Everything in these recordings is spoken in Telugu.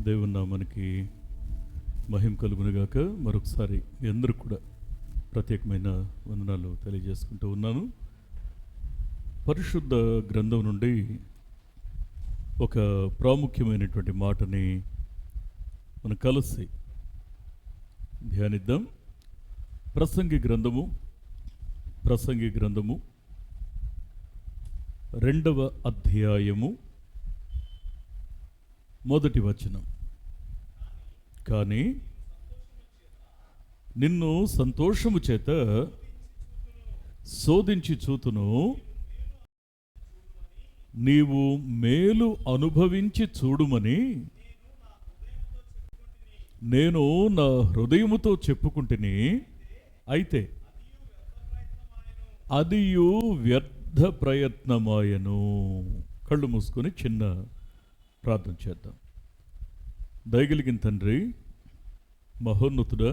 దేవుని నామానికి మహిమ కలుగునుగాక. మరొకసారి మీ అందరూ కూడా ప్రత్యేకమైన వందనాలు తెలియజేసుకుంటూ ఉన్నాను. పరిశుద్ధ గ్రంథం నుండి ఒక ప్రాముఖ్యమైనటువంటి మాటని మనం కలిసి ధ్యానిద్దాం. ప్రసంగి గ్రంథము 2వ అధ్యాయము 1వ వచనం. కానీ నిన్ను సంతోషము చేత శోధించి చూతును, నీవు మేలు అనుభవించి చూడుమని నేను నా హృదయముతో చెప్పుకుంటుని. అయితే అదియు వ్యర్థ ప్రయత్నమాయను. కళ్ళు మూసుకొని చిన్న ప్రార్థన చేద్దాం. దయగలిగిన తండ్రి, మహోన్నతుడా,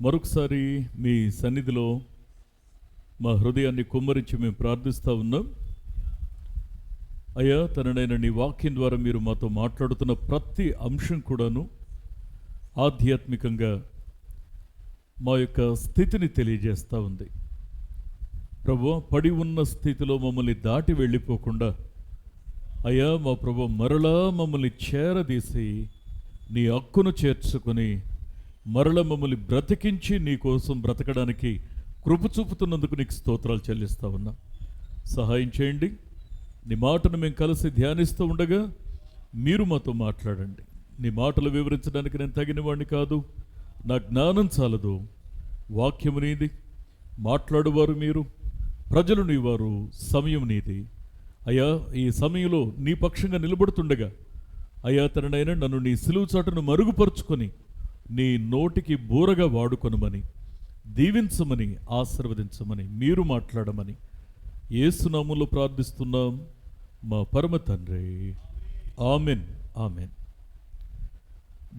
మరొకసారి మీ సన్నిధిలో మా హృదయాన్ని కుమ్మరించి మేము ప్రార్థిస్తూ ఉన్నాం. అయ్యా, తననైన నీ వాక్యం ద్వారా మీరు మాతో మాట్లాడుతున్న ప్రతి అంశం కూడాను ఆధ్యాత్మికంగా మా యొక్క స్థితిని తెలియజేస్తూ ఉంది. ప్రభువా, పడి ఉన్న స్థితిలో మమ్మల్ని దాటి వెళ్ళిపోకుండా అయ్యా మా ప్రభు మరలా మమ్మల్ని చేరదీసి నీ హక్కును చేర్చుకొని మరల మమ్మల్ని బ్రతికించి నీ కోసం బ్రతకడానికి కృప చూపుతున్నందుకు నీకు స్తోత్రాలు చెల్లిస్తూ ఉన్నా. సహాయం చేయండి. నీ మాటను మేము కలిసి ధ్యానిస్తూ ఉండగా మీరు మాతో మాట్లాడండి. నీ మాటలు వివరించడానికి నేను తగిన వాడిని కాదు, నా జ్ఞానం చాలదు. వాక్యము నీది, మాట్లాడువారు మీరు, ప్రజలు నీవారు, సమయం నీది. అయ్యా, ఈ సమయంలో నీ పక్షంగా నిలబడుతుండగా అయ్యా తననైనా నన్ను నీ సిలువ చాటును మరుగుపరుచుకొని నీ నోటికి బూరగా వాడుకొనమని, దీవించమని, ఆశీర్వదించమని, మీరు మాట్లాడమని యేసునామములో ప్రార్థిస్తున్నాం మా పరమ తండ్రి. Amen, amen.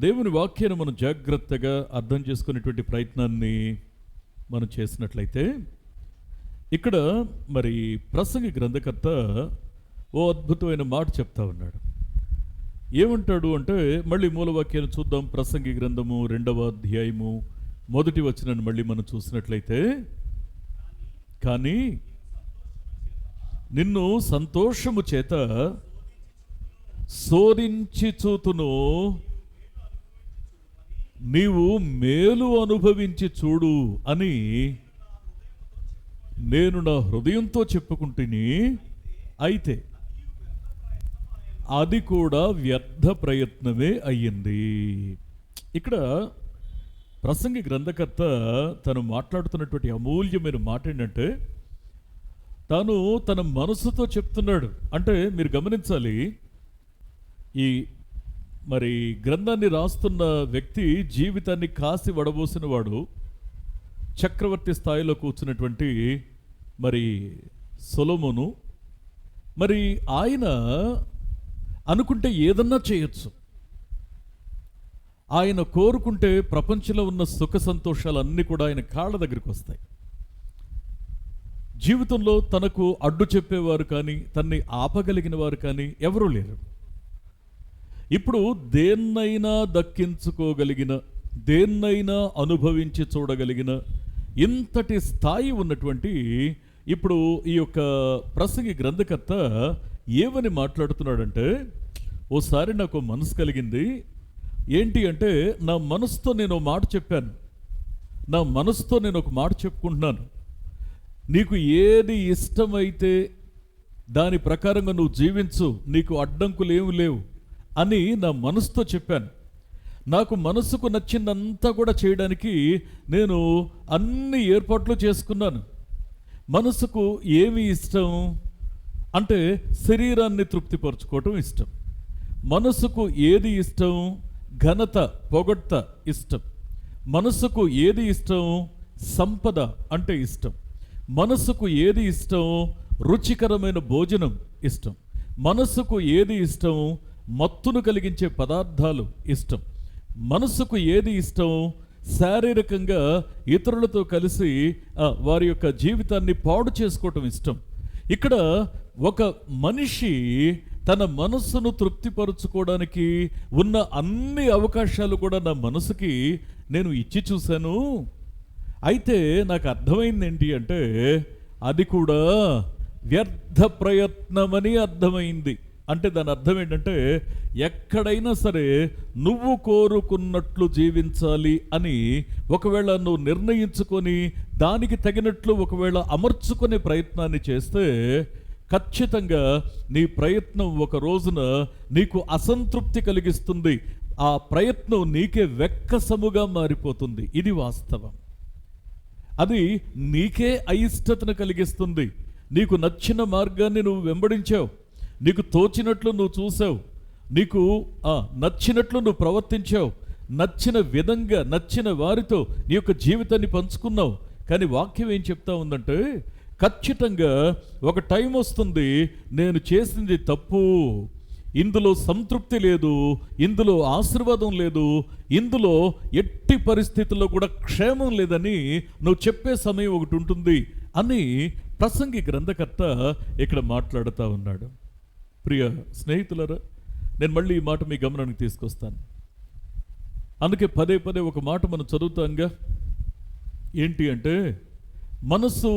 దేవుని వాక్యాన్ని మనం జాగ్రత్తగా అర్థం చేసుకునేటువంటి ప్రయత్నాన్ని మనం చేసినట్లయితే ఇక్కడ మరి ప్రసంగి గ్రంథకర్త ఓ అద్భుతమైన మాట చెప్తా ఉన్నాడు. ఏమంటాడు అంటే, మళ్ళీ మూలవాక్యాన్ని చూద్దాం. ప్రసంగి గ్రంథము 2వ అధ్యాయము 1వ వచనాన్ని మళ్ళీ మనం చూసినట్లయితే, కానీ నిన్ను సంతోషము చేత శోధించి చూతును, నీవు మేలు అనుభవించి చూడు అని నేను నా హృదయంతో చెప్పుకుంటుని. అయితే అది కూడా వ్యర్థ ప్రయత్నమే అయ్యింది. ఇక్కడ ప్రసంగి గ్రంథకర్త తను మాట్లాడుతున్నటువంటి అమూల్యమైన మాట ఏంటంటే, తాను తన మనసుతో చెప్తున్నాడు. అంటే మీరు గమనించాలి, ఈ మరి గ్రంథాన్ని రాస్తున్న వ్యక్తి జీవితాన్ని కాసి వడబోసిన వాడు, చక్రవర్తి స్థాయిలో కూర్చున్నటువంటి మరి సొలొమోను. మరి ఆయన అనుకుంటే ఏదన్నా చేయొచ్చు. ఆయన కోరుకుంటే ప్రపంచంలో ఉన్న సుఖ సంతోషాలన్నీ కూడా ఆయన కాళ్ళ దగ్గరికి వస్తాయి. జీవితంలో తనకు అడ్డు చెప్పేవారు కానీ, తన్ని ఆపగలిగిన వారు కానీ ఎవరూ లేరు. ఇప్పుడు దేన్నైనా దక్కించుకోగలిగిన, దేన్నైనా అనుభవించి చూడగలిగిన ఇంతటి స్థాయి ఉన్నటువంటి ఇప్పుడు ఈ యొక్క ప్రసంగి గ్రంథకర్త ఏమని మాట్లాడుతున్నాడంటే, ఓసారి నాకు మనసు కలిగింది. ఏంటి అంటే, నా మనసుతో నేను ఒక మాట చెప్పాను, నా మనసుతో నేను ఒక మాట చెప్పుకుంటున్నాను. నీకు ఏది ఇష్టమైతే దాని ప్రకారంగా నువ్వు జీవించు, నీకు అడ్డంకులు ఏమి లేవు అని నా మనసుతో చెప్పాను. నాకు మనసుకు నచ్చిందంతా కూడా చేయడానికి నేను అన్ని ఏర్పాట్లు చేసుకున్నాను. మనసుకు ఏమి ఇష్టం అంటే శరీరాన్ని తృప్తిపరచుకోవటం ఇష్టం. మనసుకు ఏది ఇష్టం? ఘనత, పొగడ్త ఇష్టం. మనసుకు ఏది ఇష్టం? సంపద అంటే ఇష్టం. మనసుకు ఏది ఇష్టం? రుచికరమైన భోజనం ఇష్టం. మనసుకు ఏది ఇష్టం? మత్తును కలిగించే పదార్థాలు ఇష్టం. మనసుకు ఏది ఇష్టం? శారీరకంగా ఇతరులతో కలిసి వారి యొక్క జీవితాన్ని పాడు చేసుకోవటం ఇష్టం. ఇక్కడ ఒక మనిషి తన మనస్సును తృప్తిపరుచుకోవడానికి ఉన్న అన్ని అవకాశాలు కూడా నా మనసుకి నేను ఇచ్చి చూశాను. అయితే నాకు అర్థమైంది ఏంటి అంటే అది కూడా వ్యర్థ ప్రయత్నమని అర్థమైంది. అంటే దాని అర్థం ఏంటంటే ఎక్కడైనా సరే నువ్వు కోరుకున్నట్లు జీవించాలి అని ఒకవేళ నువ్వు నిర్ణయించుకొని దానికి తగినట్లు ఒకవేళ అమర్చుకునే ప్రయత్నాన్ని చేస్తే ఖచ్చితంగా నీ ప్రయత్నం ఒక రోజున నీకు అసంతృప్తి కలిగిస్తుంది. ఆ ప్రయత్నం నీకే వెక్కసముగా మారిపోతుంది. ఇది వాస్తవం. అది నీకే అయిష్టతను కలిగిస్తుంది. నీకు నచ్చిన మార్గాన్ని నువ్వు వెంబడించావు, నీకు తోచినట్లు నువ్వు చూసావు, నీకు నచ్చినట్లు నువ్వు ప్రవర్తించావు, నచ్చిన విధంగా నచ్చిన వారితో నీ యొక్క జీవితాన్ని పంచుకున్నావు. కానీ వాక్యం ఏం చెప్తా ఉందంటే ఖచ్చితంగా ఒక టైం వస్తుంది, నేను చేసింది తప్పు, ఇందులో సంతృప్తి లేదు, ఇందులో ఆశీర్వాదం లేదు, ఇందులో ఎట్టి పరిస్థితుల్లో కూడా క్షేమం లేదని నువ్వు చెప్పే సమయం ఒకటి ఉంటుంది అని ప్రసంగి గ్రంథకర్త ఇక్కడ మాట్లాడుతూ ఉన్నాడు. ప్రియ స్నేహితులరా, నేను మళ్ళీ ఈ మాట మీ గమనానికి తీసుకొస్తాను. అందుకే పదే పదే ఒక మాట మనం చదువుతాంగా, ఏంటి అంటే మనసు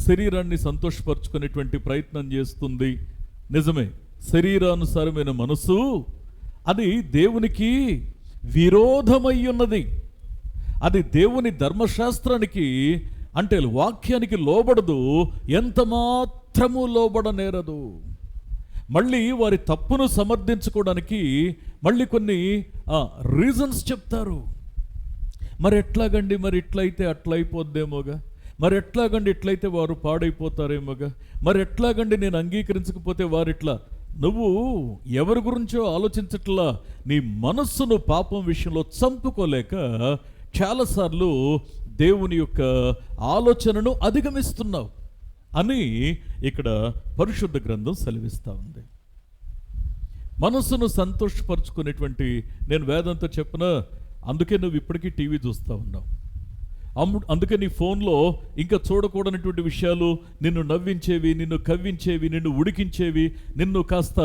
శరీరాన్ని సంతోషపరచుకునేటువంటి ప్రయత్నం చేస్తుంది. నిజమే, శరీరానుసారమైన మనసు అది దేవునికి విరోధమై ఉన్నది. అది దేవుని ధర్మశాస్త్రానికి అంటే వాక్యానికి లోబడదు, ఎంత మాత్రము లోబడనేరదు. మళ్ళీ వారి తప్పును సమర్థించుకోవడానికి మళ్ళీ కొన్ని రీజన్స్ చెప్తారు. మరి ఎట్లాగండి, మరి ఇట్లయితే అట్లా అయిపోద్దేమోగా, మరి ఎట్లాగండి ఇట్లయితే వారు పాడైపోతారేమోగా, మరి ఎట్లాగండి నేను అంగీకరించకపోతే వారిట్లా. నువ్వు ఎవరి గురించో ఆలోచించట్లా, నీ మనస్సును పాపం విషయంలో చంపుకోలేక చాలాసార్లు దేవుని యొక్క ఆలోచనను అధిగమిస్తున్నావు అని ఇక్కడ పరిశుద్ధ గ్రంథం సెలవిస్తూ ఉంది. మనస్సును సంతోషపరచుకునేటువంటి, నేను వేదంతో చెప్పిన, అందుకే నువ్వు ఇప్పటికీ టీవీ చూస్తూ ఉన్నావు. అందుకే నీ ఫోన్లో ఇంకా చూడకూడనటువంటి విషయాలు, నిన్ను నవ్వించేవి, నిన్ను కవ్వించేవి, నిన్ను ఉడికించేవి, నిన్ను కాస్త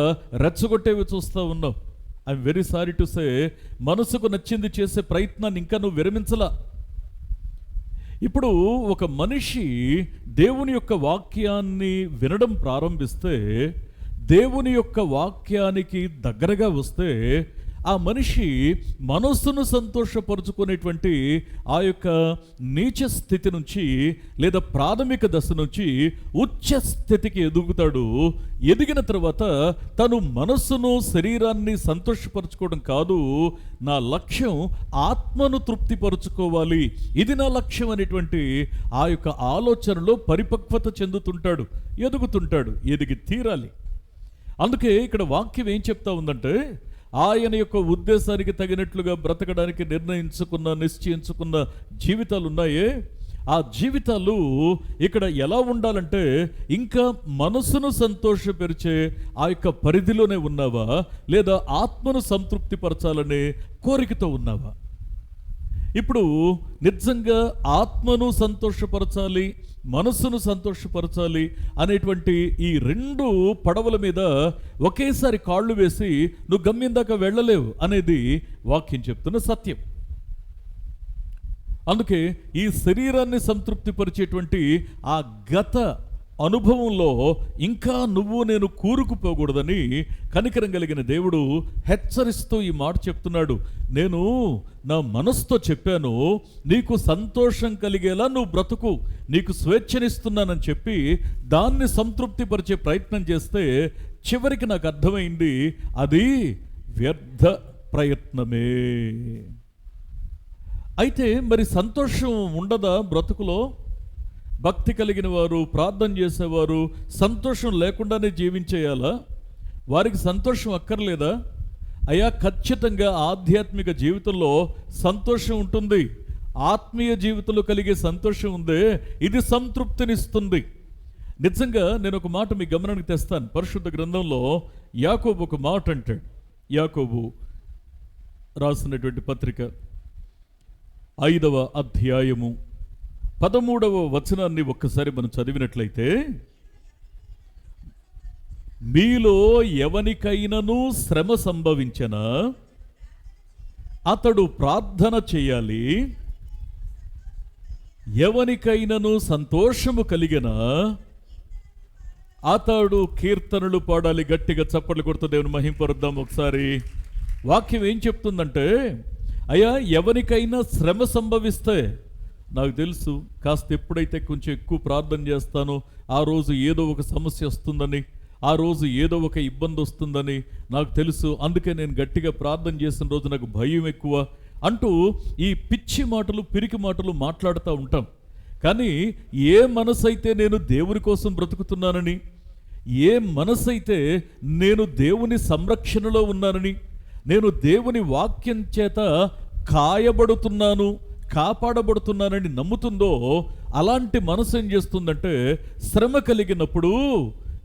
రెచ్చగొట్టేవి చూస్తూ ఉన్నావు. I'm very sorry to say, మనసుకు నచ్చింది చేసే ప్రయత్నాన్ని ఇంకా నువ్వు విరమించలా. ఇప్పుడు ఒక మనిషి దేవుని యొక్క వాక్యాన్ని వినడం ప్రారంభిస్తే, దేవుని యొక్క వాక్యానికి దగ్గరగా వస్తే, ఆ మనిషి మనస్సును సంతోషపరుచుకునేటువంటి ఆ యొక్క నీచ స్థితి నుంచి లేదా ప్రాథమిక దశ నుంచి ఉచ్చ స్థితికి ఎదుగుతాడు. ఎదిగిన తర్వాత తను మనస్సును శరీరాన్ని సంతోషపరచుకోవడం కాదు, నా లక్ష్యం ఆత్మను తృప్తిపరుచుకోవాలి, ఇది నా లక్ష్యం అనేటువంటి ఆ యొక్క ఆలోచనలో పరిపక్వత చెందుతుంటాడు, ఎదుగుతుంటాడు, ఎదిగి తీరాలి. అందుకే ఇక్కడ వాక్యం ఏం చెప్తా ఉందంటే, ఆయన యొక్క ఉద్దేశానికి తగినట్లుగా బ్రతకడానికి నిశ్చయించుకున్న జీవితాలు ఉన్నాయే, ఆ జీవితాలు ఇక్కడ ఎలా ఉండాలంటే ఇంకా మనసును సంతోషపరిచే ఆ యొక్క పరిధిలోనే ఉన్నావా, లేదా ఆత్మను సంతృప్తిపరచాలనే కోరికతో ఉన్నావా? ఇప్పుడు నిజంగా ఆత్మను సంతోషపరచాలి, మనస్సును సంతోషపరచాలి అనేటువంటి ఈ రెండు పడవల మీద ఒకేసారి కాళ్ళు వేసి నువ్వు గమ్యం దాకా వెళ్ళలేవు అనేది వాక్యం చెప్తున్న సత్యం. అందుకే ఈ శరీరాన్ని సంతృప్తిపరిచేటువంటి ఆ గత అనుభవంలో ఇంకా నువ్వు నేను కూరుకుపోకూడదని కనికరం కలిగిన దేవుడు హెచ్చరిస్తూ ఈ మాట చెప్తున్నాడు. నేను నా మనసుతో చెప్పాను, నీకు సంతోషం కలిగేలా నువ్వు బ్రతుకు, నీకు స్వేచ్ఛనిస్తున్నానని చెప్పి దాన్ని సంతృప్తిపరిచే ప్రయత్నం చేస్తే చివరికి నాకు అర్థమైంది అది వ్యర్థ ప్రయత్నమే. అయితే మరి సంతోషం ఉండదా బ్రతుకులో? భక్తి కలిగిన వారు, ప్రార్థన చేసేవారు సంతోషం లేకుండానే జీవించేయాలా? వారికి సంతోషం అక్కర్లేదా? అయ్యా, ఖచ్చితంగా ఆధ్యాత్మిక జీవితంలో సంతోషం ఉంటుంది, ఆత్మీయ జీవితంలో కలిగే సంతోషం ఉందే, ఇది సంతృప్తినిస్తుంది. నిజంగా నేను ఒక మాట మీ గమనానికి తెస్తాను. పరిశుద్ధ గ్రంథంలో యాకోబు ఒక మాట అంటాడు. యాకోబు రాసినటువంటి పత్రిక 5వ అధ్యాయము 13వ వచనాన్ని ఒక్కసారి మనం చదివినట్లయితే, మీలో ఎవనికైనను శ్రమ సంభవించనా అతడు ప్రార్థన చేయాలి, ఎవనికైనను సంతోషము కలిగినా అతడు కీర్తనలు పాడాలి. గట్టిగా చప్పట్లు కొడుతూ దేవుని మహింపరుద్దాం. ఒకసారి వాక్యం ఏం చెప్తుందంటే, అయ్యా ఎవరికైనా శ్రమ సంభవిస్తే, నాకు తెలుసు కాస్త ఎప్పుడైతే కొంచెం ఎక్కువ ప్రార్థన చేస్తానో ఆ రోజు ఏదో ఒక సమస్య వస్తుందని, ఆ రోజు ఏదో ఒక ఇబ్బంది వస్తుందని నాకు తెలుసు, అందుకే నేను గట్టిగా ప్రార్థన చేసిన రోజు నాకు భయం ఎక్కువ అంటూ ఈ పిచ్చి మాటలు, పిరికి మాటలు మాట్లాడుతూ ఉంటాం. కానీ ఏ మనసైతే నేను దేవుని కోసం బ్రతుకుతున్నానని, ఏ మనసైతే నేను దేవుని సంరక్షణలో ఉన్నానని, నేను దేవుని వాక్యం చేత కాయబడుతున్నాను, కాపాడబడుతున్నానని నమ్ముతుందో, అలాంటి మనసు ఏం చేస్తుందంటే శ్రమ కలిగినప్పుడు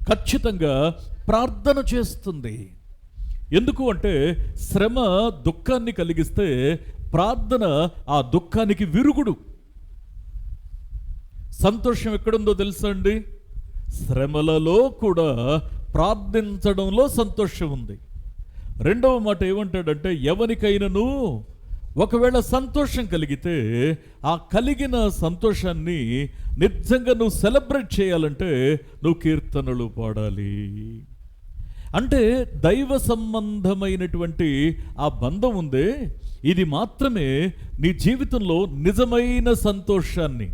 ఖచ్చితంగా ప్రార్థన చేస్తుంది. ఎందుకు అంటే శ్రమ దుఃఖాన్ని కలిగిస్తే ప్రార్థన ఆ దుఃఖానికి విరుగుడు. సంతోషం ఎక్కడుందో తెలుసా అండి? శ్రమలలో కూడా ప్రార్థించడంలో సంతోషం ఉంది. రెండవ మాట ఏమంటాడంటే, ఎవరికైనాను ఒకవేళ సంతోషం కలిగితే ఆ కలిగిన సంతోషాన్ని నిజంగా నువ్వు సెలబ్రేట్ చేయాలంటే నువ్వు కీర్తనలు పాడాలి. అంటే దైవ సంబంధమైనటువంటి ఆ బంధం ఉందే, ఇది మాత్రమే నీ జీవితంలో నిజమైన సంతోషాన్ని,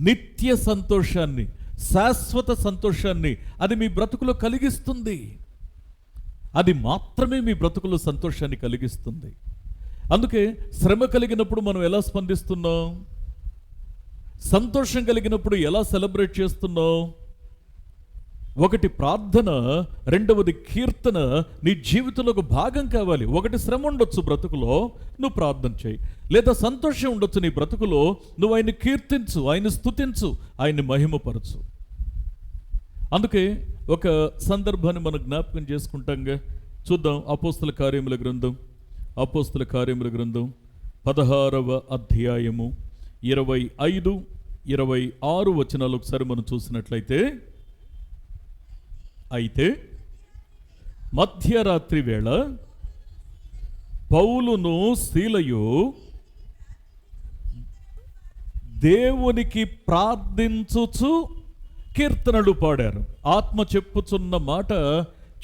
నిత్య సంతోషాన్ని, శాశ్వత సంతోషాన్ని అది మీ బ్రతుకులో కలిగిస్తుంది. అది మాత్రమే మీ బ్రతుకులో సంతోషాన్ని కలిగిస్తుంది. అందుకే శ్రమ కలిగినప్పుడు మనం ఎలా స్పందిస్తున్నాం, సంతోషం కలిగినప్పుడు ఎలా సెలబ్రేట్ చేస్తున్నాం? ఒకటి ప్రార్థన, రెండవది కీర్తన నీ జీవితంలో ఒక భాగం కావాలి. ఒకటి శ్రమ ఉండొచ్చు బ్రతుకులో, నువ్వు ప్రార్థన చేయి. లేదా సంతోషం ఉండొచ్చు నీ బ్రతుకులో, నువ్వు ఆయన్ని కీర్తించు, ఆయన స్తుతించు, ఆయన్ని మహిమపరచు. అందుకే ఒక సందర్భాన్ని మనం జ్ఞాపకం చేసుకుంటాంగా. చూద్దాం అపోస్తల కార్యముల గ్రంథం, అపోస్తల కార్యముల గ్రంథం 16వ అధ్యాయము 25, 26 వచనాలు ఒకసారి మనం చూసినట్లయితే, అయితే మధ్యరాత్రి వేళ పౌలును శీలయు దేవునికి ప్రార్థించుచు కీర్తనలు పాడారు. ఆత్మ చెప్పుచున్న మాట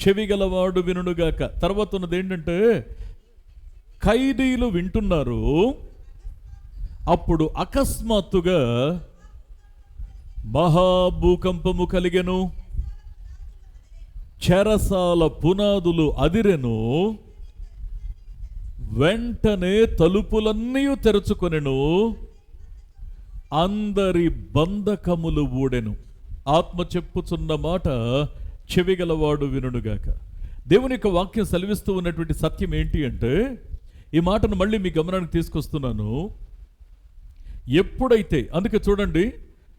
చెవిగలవాడు వినుగాక. తర్వాత ఉన్నది ఏంటంటే, ఖైదీలు వింటున్నారు. అప్పుడు అకస్మాత్తుగా మహాభూకంపము కలిగెను, చెరసాల పునాదులు అదిరెను, వెంటనే తలుపులన్నీ తెరుచుకొనెను, అందరి బంధకములు ఊడెను. ఆత్మ చెప్పుచున్న మాట చెవిగలవాడు వినుగాక. దేవుని యొక్క వాక్యం సెలవిస్తూ ఉన్నటువంటి సత్యం ఏంటి అంటే, ఈ మాటను మళ్ళీ మీ గమనానికి తీసుకొస్తున్నాను. ఎప్పుడైతే, అందుకే చూడండి,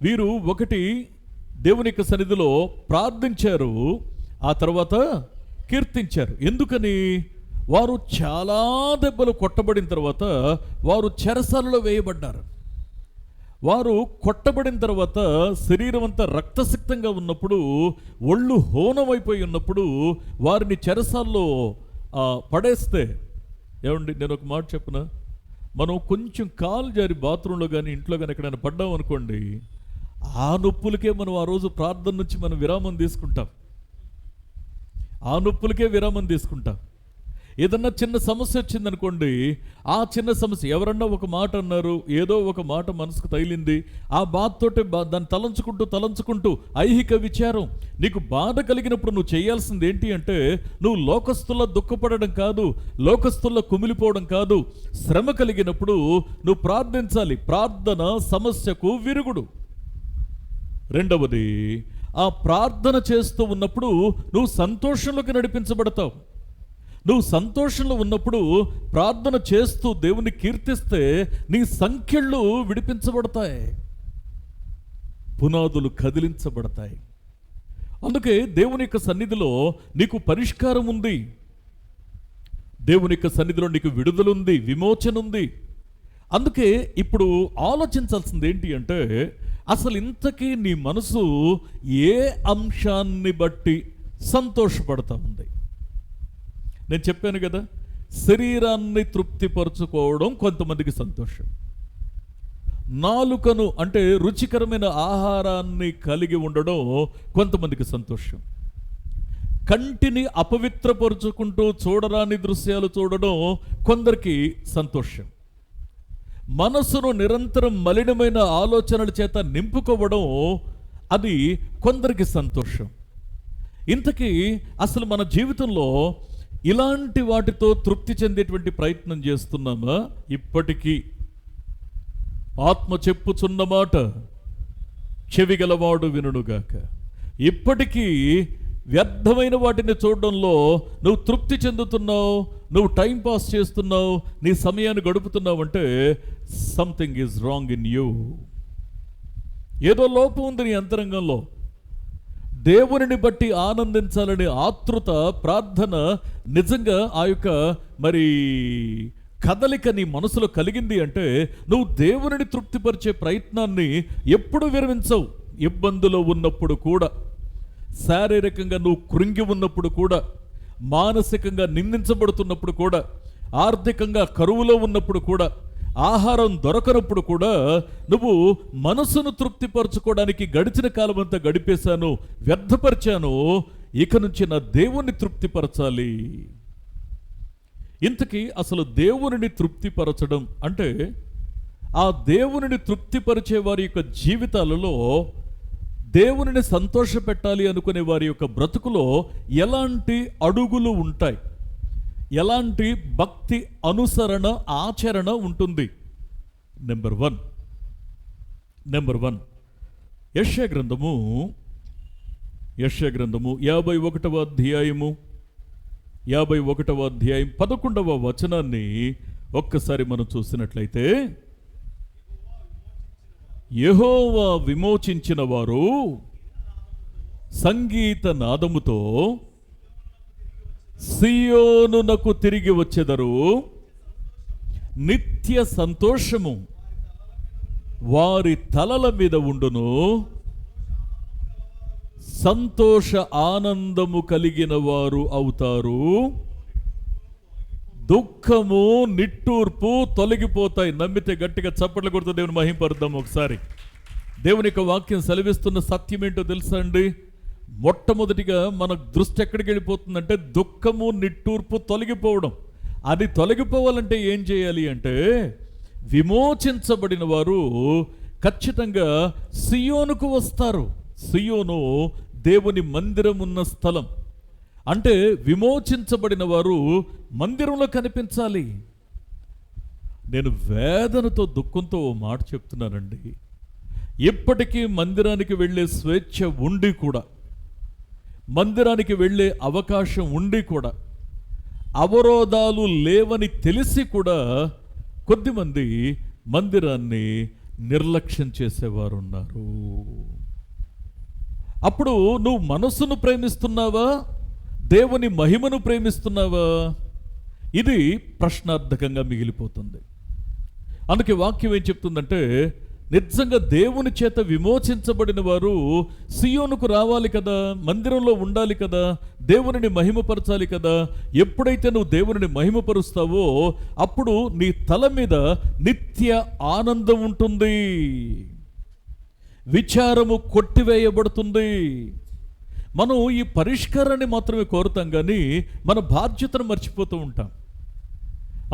వీరు ఒకటి దేవుని యొక్క సన్నిధిలో ప్రార్థించారు, ఆ తర్వాత కీర్తించారు. ఎందుకని? వారు చాలా దెబ్బలు కొట్టబడిన తర్వాత వారు చెరసాలలో వేయబడ్డారు. వారు కొట్టబడిన తర్వాత శరీరం అంతా రక్తసిక్తంగా ఉన్నప్పుడు, ఒళ్ళు హోనమైపోయి ఉన్నప్పుడు వారిని చెరసాల్లో పడేస్తే, ఏమండి నేను ఒక మాట చెప్పనా, మనం కొంచెం కాలు జారి బాత్రూంలో కానీ ఇంట్లో కానీ ఎక్కడైనా పడ్డాం అనుకోండి, ఆ నొప్పులకే మనం ఆ రోజు ప్రార్థన నుంచి మనం విరామం తీసుకుంటాం. ఆ నొప్పులకే విరామం తీసుకుంటాం. ఏదన్నా చిన్న సమస్య వచ్చిందనుకోండి, ఆ చిన్న సమస్య ఎవరన్నా ఒక మాట అన్నారు, ఏదో ఒక మాట మనసుకు తగిలింది, ఆ బాధతోటే దాన్ని తలంచుకుంటూ ఐహిక విచారం. నీకు బాధ కలిగినప్పుడు నువ్వు చేయాల్సింది ఏంటి అంటే, నువ్వు లోకస్తుల్లో దుఃఖపడడం కాదు, లోకస్తుల్లో కుమిలిపోవడం కాదు. శ్రమ కలిగినప్పుడు నువ్వు ప్రార్థించాలి. ప్రార్థన సమస్యకు విరుగుడు. రెండవది, ఆ ప్రార్థన చేస్తూ ఉన్నప్పుడు నువ్వు సంతోషంలోకి నడిపించబడతావు. నువ్వు సంతోషంలో ఉన్నప్పుడు ప్రార్థన చేస్తూ దేవుని కీర్తిస్తే నీ సంఖ్యలు విడిపించబడతాయి, పునాదులు కదిలించబడతాయి. అందుకే దేవుని యొక్క సన్నిధిలో నీకు పరిష్కారం ఉంది, దేవుని యొక్క సన్నిధిలో నీకు విడుదలుంది, విమోచన ఉంది. అందుకే ఇప్పుడు ఆలోచించాల్సింది ఏంటి అంటే, అసలు ఇంతకీ నీ మనసు ఏ అంశాన్ని బట్టి సంతోషపడతా ఉంది. నేను చెప్పాను కదా, శరీరాన్ని తృప్తిపరచుకోవడం కొంతమందికి సంతోషం, నాలుకను అంటే రుచికరమైన ఆహారాన్ని కలిగి ఉండడం కొంతమందికి సంతోషం, కంటిని అపవిత్రపరుచుకుంటూ చూడరాని దృశ్యాలు చూడడం కొందరికి సంతోషం, మనసును నిరంతరం మలినమైన ఆలోచనల చేత నింపుకోవడం అది కొందరికి సంతోషం. ఇంతకీ అసలు మన జీవితంలో ఇలాంటి వాటితో తృప్తి చెందేటువంటి ప్రయత్నం చేస్తున్నామా? ఇప్పటికీ ఆత్మ చెప్పుచున్న మాట చెవిగలవాడు వినుగాక. ఇప్పటికీ వ్యర్థమైన వాటిని చూడడంలో నువ్వు తృప్తి చెందుతున్నావు, నువ్వు టైం పాస్ చేస్తున్నావు, నీ సమయాన్ని గడుపుతున్నావు అంటే something is wrong in you. ఏదో లోపం ఉంది నీ అంతరంగంలో. దేవునిని బట్టి ఆనందించాలనే ఆతృత, ప్రార్థన నిజంగా ఆ యొక్క మరి కదలిక నీ మనసులో కలిగింది అంటే నువ్వు దేవునిని తృప్తిపరిచే ప్రయత్నాన్ని ఎప్పుడు విరమించవు. ఇబ్బందులో ఉన్నప్పుడు కూడా, శారీరకంగా నువ్వు కృంగి ఉన్నప్పుడు కూడా, మానసికంగా నిందించబడుతున్నప్పుడు కూడా, ఆర్థికంగా కరువులో ఉన్నప్పుడు కూడా, ఆహారం దొరకనప్పుడు కూడా నువ్వు మనసును తృప్తిపరచుకోవడానికి గడిచిన కాలం అంతా గడిపేశాను, వ్యర్థపరిచాను, ఇక నుంచి నా దేవుణ్ణి తృప్తిపరచాలి. ఇంతకీ అసలు దేవునిని తృప్తిపరచడం అంటే, ఆ దేవునిని తృప్తిపరిచే వారి యొక్క జీవితాలలో, దేవునిని సంతోషపెట్టాలి అనుకునే వారి యొక్క బ్రతుకులో ఎలాంటి అడుగులు ఉంటాయి, ఎలాంటి భక్తి అనుసరణ ఆచరణ ఉంటుంది? నెంబర్ వన్ యెషయా గ్రంథము 51వ అధ్యాయము 11వ వచనాన్ని ఒక్కసారి మనం చూసినట్లయితే, యెహోవా విమోచించిన వారు సంగీత నాదముతో సియోనునకు తిరిగి వచ్చెదరు, నిత్య సంతోషము వారి తలల మీద ఉండును, సంతోష ఆనందము కలిగిన వారు అవుతారు, దుఃఖము నిట్టూర్పు తొలగిపోతాయి. నమ్మితే గట్టిగా చప్పట్లు కొడుతూ దేవుని మహింపరుద్దాం. ఒకసారి దేవుని యొక్క వాక్యం సెలవిస్తున్న సత్యం ఏంటో తెలుసా అండి? మొట్టమొదటిగా మన దృష్టి ఎక్కడికి వెళ్ళిపోతుందంటే దుఃఖము నిట్టూర్పు తొలగిపోవడం. అది తొలగిపోవాలంటే ఏం చేయాలి అంటే, విమోచించబడిన వారు ఖచ్చితంగా సియోనుకు వస్తారు. సియోను దేవుని మందిరం ఉన్న స్థలం. అంటే విమోచించబడిన వారు మందిరంలో కనిపించాలి. నేను వేదనతో దుఃఖంతో ఓ మాట చెప్తున్నానండి. ఇప్పటికీ మందిరానికి వెళ్ళే స్వేచ్ఛ ఉండి కూడా, మందిరానికి వెళ్ళే అవకాశం ఉండి కూడా, అవరోధాలు లేవని తెలిసి కూడా కొద్దిమంది మందిరాన్ని నిర్లక్ష్యం చేసేవారు ఉన్నారు. అప్పుడు నువ్వు మనస్సును ప్రేమిస్తున్నావా, దేవుని మహిమను ప్రేమిస్తున్నావా? ఇది ప్రశ్నార్థకంగా మిగిలిపోతుంది. అందుకే వాక్యం ఏం చెప్తుందంటే, నిజంగా దేవుని చేత విమోచించబడిన వారు సియోనుకు రావాలి కదా, మందిరంలో ఉండాలి కదా, దేవునిని మహిమపరచాలి కదా. ఎప్పుడైతే నువ్వు దేవునిని మహిమపరుస్తావో అప్పుడు నీ తల మీద నిత్య ఆనందం ఉంటుంది, విచారము కొట్టివేయబడుతుంది. మనం ఈ పరిష్కారాన్ని మాత్రమే కోరుతాం కానీ మన బాధ్యతను మర్చిపోతూ ఉంటాం.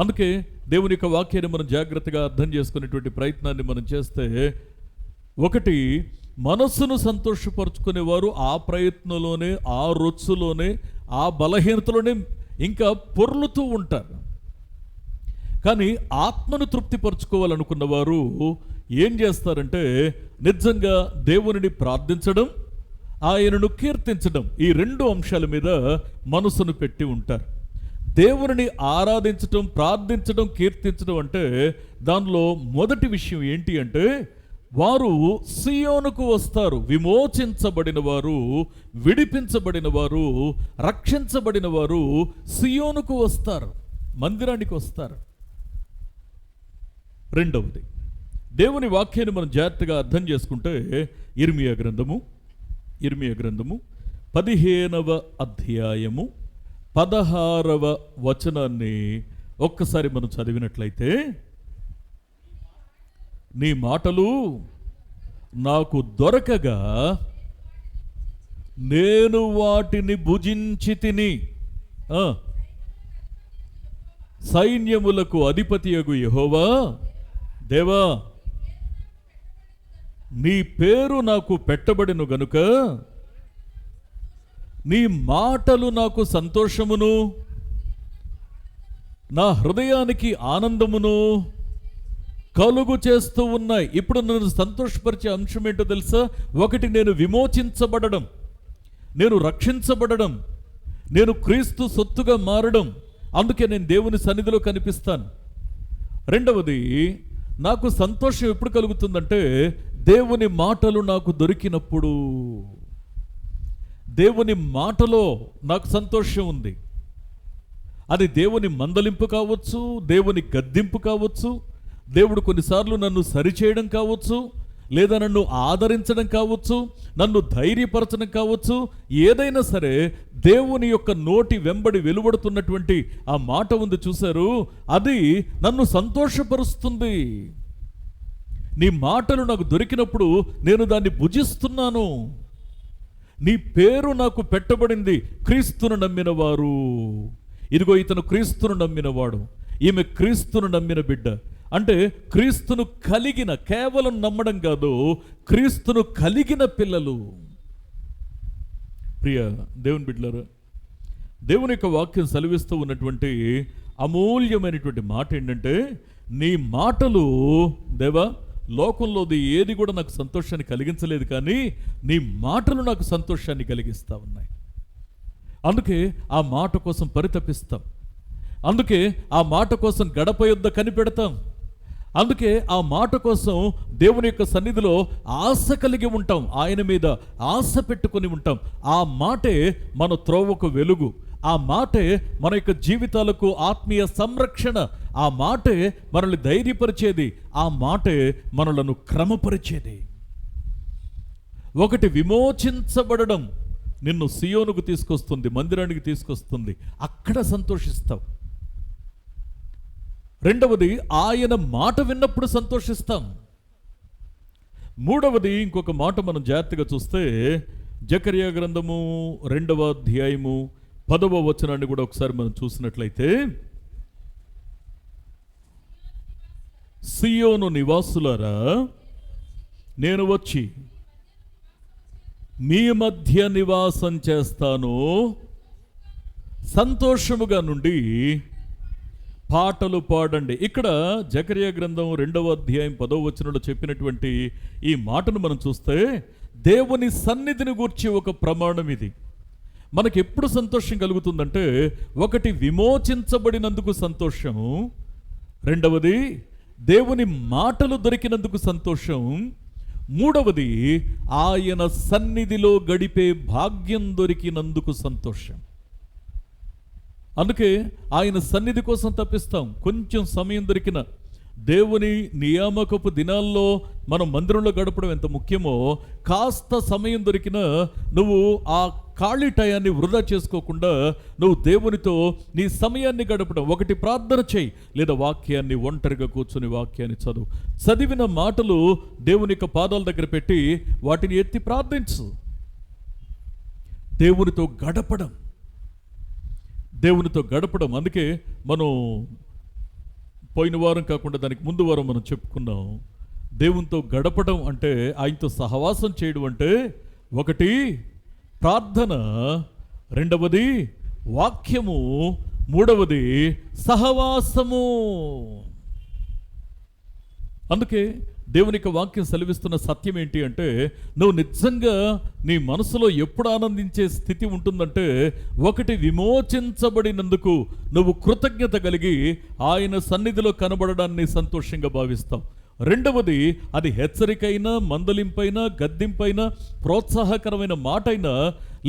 అందుకే దేవుని యొక్క వాక్యాన్ని మనం జాగ్రత్తగా అర్థం చేసుకునేటువంటి ప్రయత్నాన్ని మనం చేస్తే, ఒకటి, మనస్సును సంతోషపరుచుకునేవారు ఆ ప్రయత్నంలోనే, ఆ రొచ్చులోనే, ఆ బలహీనతలోనే ఇంకా పొర్లుతూ ఉంటారు. కానీ ఆత్మను తృప్తిపరచుకోవాలనుకున్న వారు ఏం చేస్తారంటే, నిజంగా దేవునిని ప్రార్థించడం, ఆయనను కీర్తించడం, ఈ రెండు అంశాల మీద మనసును పెట్టి ఉంటారు. దేవునిని ఆరాధించడం, ప్రార్థించడం, కీర్తించడం అంటే దానిలో మొదటి విషయం ఏంటి అంటే, వారు సియోనుకు వస్తారు. విమోచించబడిన వారు, విడిపించబడిన వారు, రక్షించబడిన వారు సియోనుకు వస్తారు, మందిరానికి వస్తారు. రెండవది, దేవుని వాక్యాన్ని మనం జాగ్రత్తగా అర్థం చేసుకుంటే, ఇర్మియా గ్రంథము 15వ అధ్యాయము 16వ వచనాన్ని ఒక్కసారి మనం చదివినట్లయితే, నీ మాటలు నాకు దొరకగా నేను వాటిని భుజించి తిని, సైన్యములకు అధిపతియగు యెహోవా దేవా, నీ పేరు నాకు పెట్టబడిను గనుక నీ మాటలు నాకు సంతోషమును, నా హృదయానికి ఆనందమును కలుగు చేస్తూ ఉన్నాయి. ఇప్పుడు నన్ను సంతోషపరిచే అంశం ఏంటో తెలుసా? ఒకటి, నేను విమోచించబడడం, నేను రక్షించబడడం, నేను క్రీస్తు సొత్తుగా మారడం. అందుకే నేను దేవుని సన్నిధిలో కనిపిస్తాను. రెండవది, నాకు సంతోషం ఎప్పుడు కలుగుతుందంటే దేవుని మాటలు నాకు దొరికినప్పుడు. దేవుని మాటలో నాకు సంతోషం ఉంది. అది దేవుని మందలింపు కావచ్చు, దేవుని గద్దింపు కావచ్చు, దేవుడు కొన్నిసార్లు నన్ను సరిచేయడం కావచ్చు, లేదా నన్ను ఆదరించడం కావచ్చు, నన్ను ధైర్యపరచడం కావచ్చు. ఏదైనా సరే దేవుని యొక్క నోటి వెంబడి వెలువడుతున్నటువంటి ఆ మాట ఉంది చూశారు, అది నన్ను సంతోషపరుస్తుంది. నీ మాటలు నాకు దొరికినప్పుడు నేను దాన్ని భుజిస్తున్నాను. నీ పేరు నాకు పెట్టబడింది, క్రీస్తును నమ్మిన వారు. ఇదిగో ఇతను క్రీస్తును నమ్మినవాడు, ఈమె క్రీస్తును నమ్మిన బిడ్డ. అంటే క్రీస్తును కలిగిన, కేవలం నమ్మడం కాదు, క్రీస్తును కలిగిన పిల్లలు. ప్రియ దేవుని బిడ్డలారా, దేవుని యొక్క వాక్యం సెలవిస్తూ ఉన్నటువంటి అమూల్యమైనటువంటి మాట ఏంటంటే, నీ మాటలు దేవా, లోకంలోది ఏది కూడా నాకు సంతోషాన్ని కలిగించలేదు, కానీ నీ మాటలు నాకు సంతోషాన్ని కలిగిస్తూ ఉన్నాయి. అందుకే ఆ మాట కోసం పరితపిస్తాం, అందుకే ఆ మాట కోసం గడప యొద్ద కనిపెడతాం, అందుకే ఆ మాట కోసం దేవుని యొక్క సన్నిధిలో ఆశ కలిగి ఉంటాం, ఆయన మీద ఆశ పెట్టుకొని ఉంటాం. ఆ మాటే మన త్రోవకు వెలుగు, ఆ మాటే మన యొక్క జీవితాలకు ఆత్మీయ సంరక్షణ, ఆ మాటే మనల్ని ధైర్యపరిచేది, ఆ మాటే మనలను క్రమపరిచేది. ఒకటి, విమోచించబడడం నిన్ను సియోనుకు తీసుకొస్తుంది, మందిరానికి తీసుకొస్తుంది, అక్కడ సంతోషిస్తావు. రెండవది, ఆయన మాట విన్నప్పుడు సంతోషిస్తాం. మూడవది, ఇంకొక మాట మనం జాగ్రత్తగా చూస్తే, జకర్యా గ్రంథము 2వ అధ్యాయము 10వ వచనాన్ని కూడా ఒకసారి మనం చూసినట్లయితే, సియోను నివాసులారా, నేను వచ్చి మీ మధ్య నివాసం చేస్తాను, సంతోషముగా నుండి పాటలు పాడండి. ఇక్కడ జకర్యా గ్రంథం 2వ అధ్యాయం 10వ వచనంలో చెప్పినటువంటి ఈ మాటను మనం చూస్తే, దేవుని సన్నిధిని గూర్చి ఒక ప్రమాణం ఇది. మనకి ఎప్పుడు సంతోషం కలుగుతుందంటే, ఒకటి, విమోచించబడినందుకు సంతోషం, రెండవది దేవుని మాటలు దొరికినందుకు సంతోషం, మూడవది ఆయన సన్నిధిలో గడిపే భాగ్యం దొరికినందుకు సంతోషం. అందుకే ఆయన సన్నిధి కోసం తప్పిస్తాం. కొంచెం సమయం దొరికిన, దేవుని నియామకపు దినాల్లో మనం మందిరంలో గడపడం ఎంత ముఖ్యమో, కాస్త సమయం దొరికినా నువ్వు ఆ ఖాళీ టయాన్ని వృధా చేసుకోకుండా నువ్వు దేవునితో నీ సమయాన్ని గడపడం. ఒకటి, ప్రార్థన చేయి, లేదా వాక్యాన్ని ఒంటరిగా కూర్చొని వాక్యాన్ని చదువు. చదివిన మాటలు దేవుని యొక్క పాదాల దగ్గర పెట్టి వాటిని ఎత్తి ప్రార్థించు. దేవునితో గడపడం, దేవునితో గడపడం. అందుకే మనం పోయిన వారం కాకుండా దానికి ముందు వారం మనం చెప్పుకున్నాం, దేవునితో గడపడం అంటే, ఆయనతో సహవాసం చేయడం అంటే, ఒకటి ప్రార్థన, రెండవది వాక్యము, మూడవది సహవాసము. అందుకే దేవుని యొక్క వాక్యం సెలవిస్తున్న సత్యం ఏంటి అంటే, నువ్వు నిజంగా నీ మనసులో ఎప్పుడు ఆనందించే స్థితి ఉంటుందంటే, ఒకటి, విమోచించబడినందుకు నువ్వు కృతజ్ఞత కలిగి ఆయన సన్నిధిలో కనబడడాన్ని సంతోషంగా భావిస్తావు. రెండవది, అది హెచ్చరికైనా, మందలింపైనా, గద్దింపైనా, ప్రోత్సాహకరమైన మాట అయినా,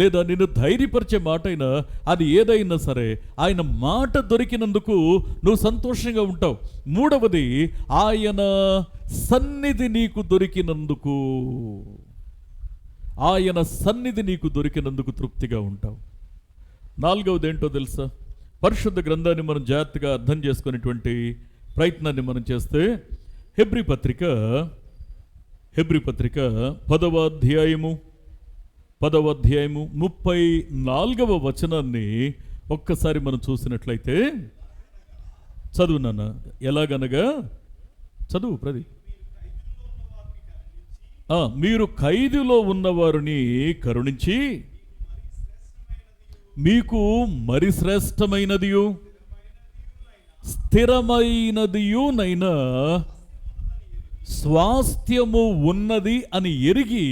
లేదా నిన్ను ధైర్యపరిచే మాట అయినా, అది ఏదైనా సరే ఆయన మాట దొరికినందుకు నువ్వు సంతోషంగా ఉంటావు. మూడవది, ఆయన సన్నిధి నీకు దొరికినందుకు. ఆయన సన్నిధి నీకు దొరికినందుకు తృప్తిగా ఉంటావు. నాలుగవది ఏంటో తెలుసా? పరిశుద్ధ గ్రంథాన్ని మనం జాగ్రత్తగా అర్థం చేసుకునేటువంటి ప్రయత్నాన్ని మనం చేస్తే హెబ్రీ పత్రిక 10వ అధ్యాయము 34వ వచనాన్ని ఒక్కసారి మనం చూసినట్లయితే, చదువు నాన్న. ఎలాగనగా చదువు ప్రదీప్. మీరు ఖైదులో ఉన్నవారిని కరుణించి మీకు మరి శ్రేష్టమైనదియు స్థిరమైనదియునైనా స్వాస్థ్యము ఉన్నది అని ఎరిగి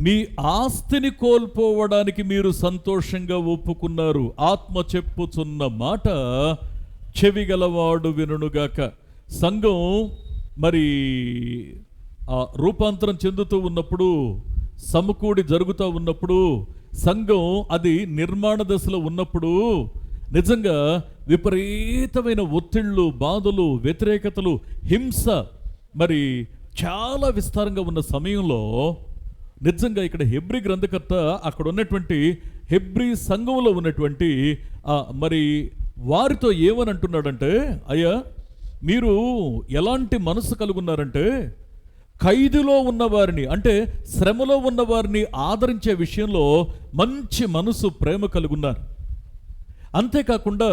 మీ ఆస్తిని కోల్పోవడానికి మీరు సంతోషంగా ఒప్పుకున్నారు. ఆత్మ చెప్పుచున్న మాట చెవిగలవాడు వినుగాక. సంఘం మరి రూపాంతరం చెందుతూ ఉన్నప్పుడు, సమకూడి జరుగుతూ ఉన్నప్పుడు, సంఘం అది నిర్మాణ దశలో ఉన్నప్పుడు నిజంగా విపరీతమైన ఒత్తిళ్ళు, బాధలు, వ్యతిరేకతలు, హింస మరి చాలా విస్తారంగా ఉన్న సమయంలో నిజంగా ఇక్కడ హెబ్రీ గ్రంథకర్త అక్కడ ఉన్నటువంటి హెబ్రీ సంఘంలో ఉన్నటువంటి మరి వారితో ఏమని అంటున్నాడంటే, అయ్యా మీరు ఎలాంటి మనసు కలుగున్నారంటే ఖైదులో ఉన్నవారిని, అంటే శ్రమలో ఉన్నవారిని ఆదరించే విషయంలో మంచి మనసు, ప్రేమ కలుగున్నారు. అంతేకాకుండా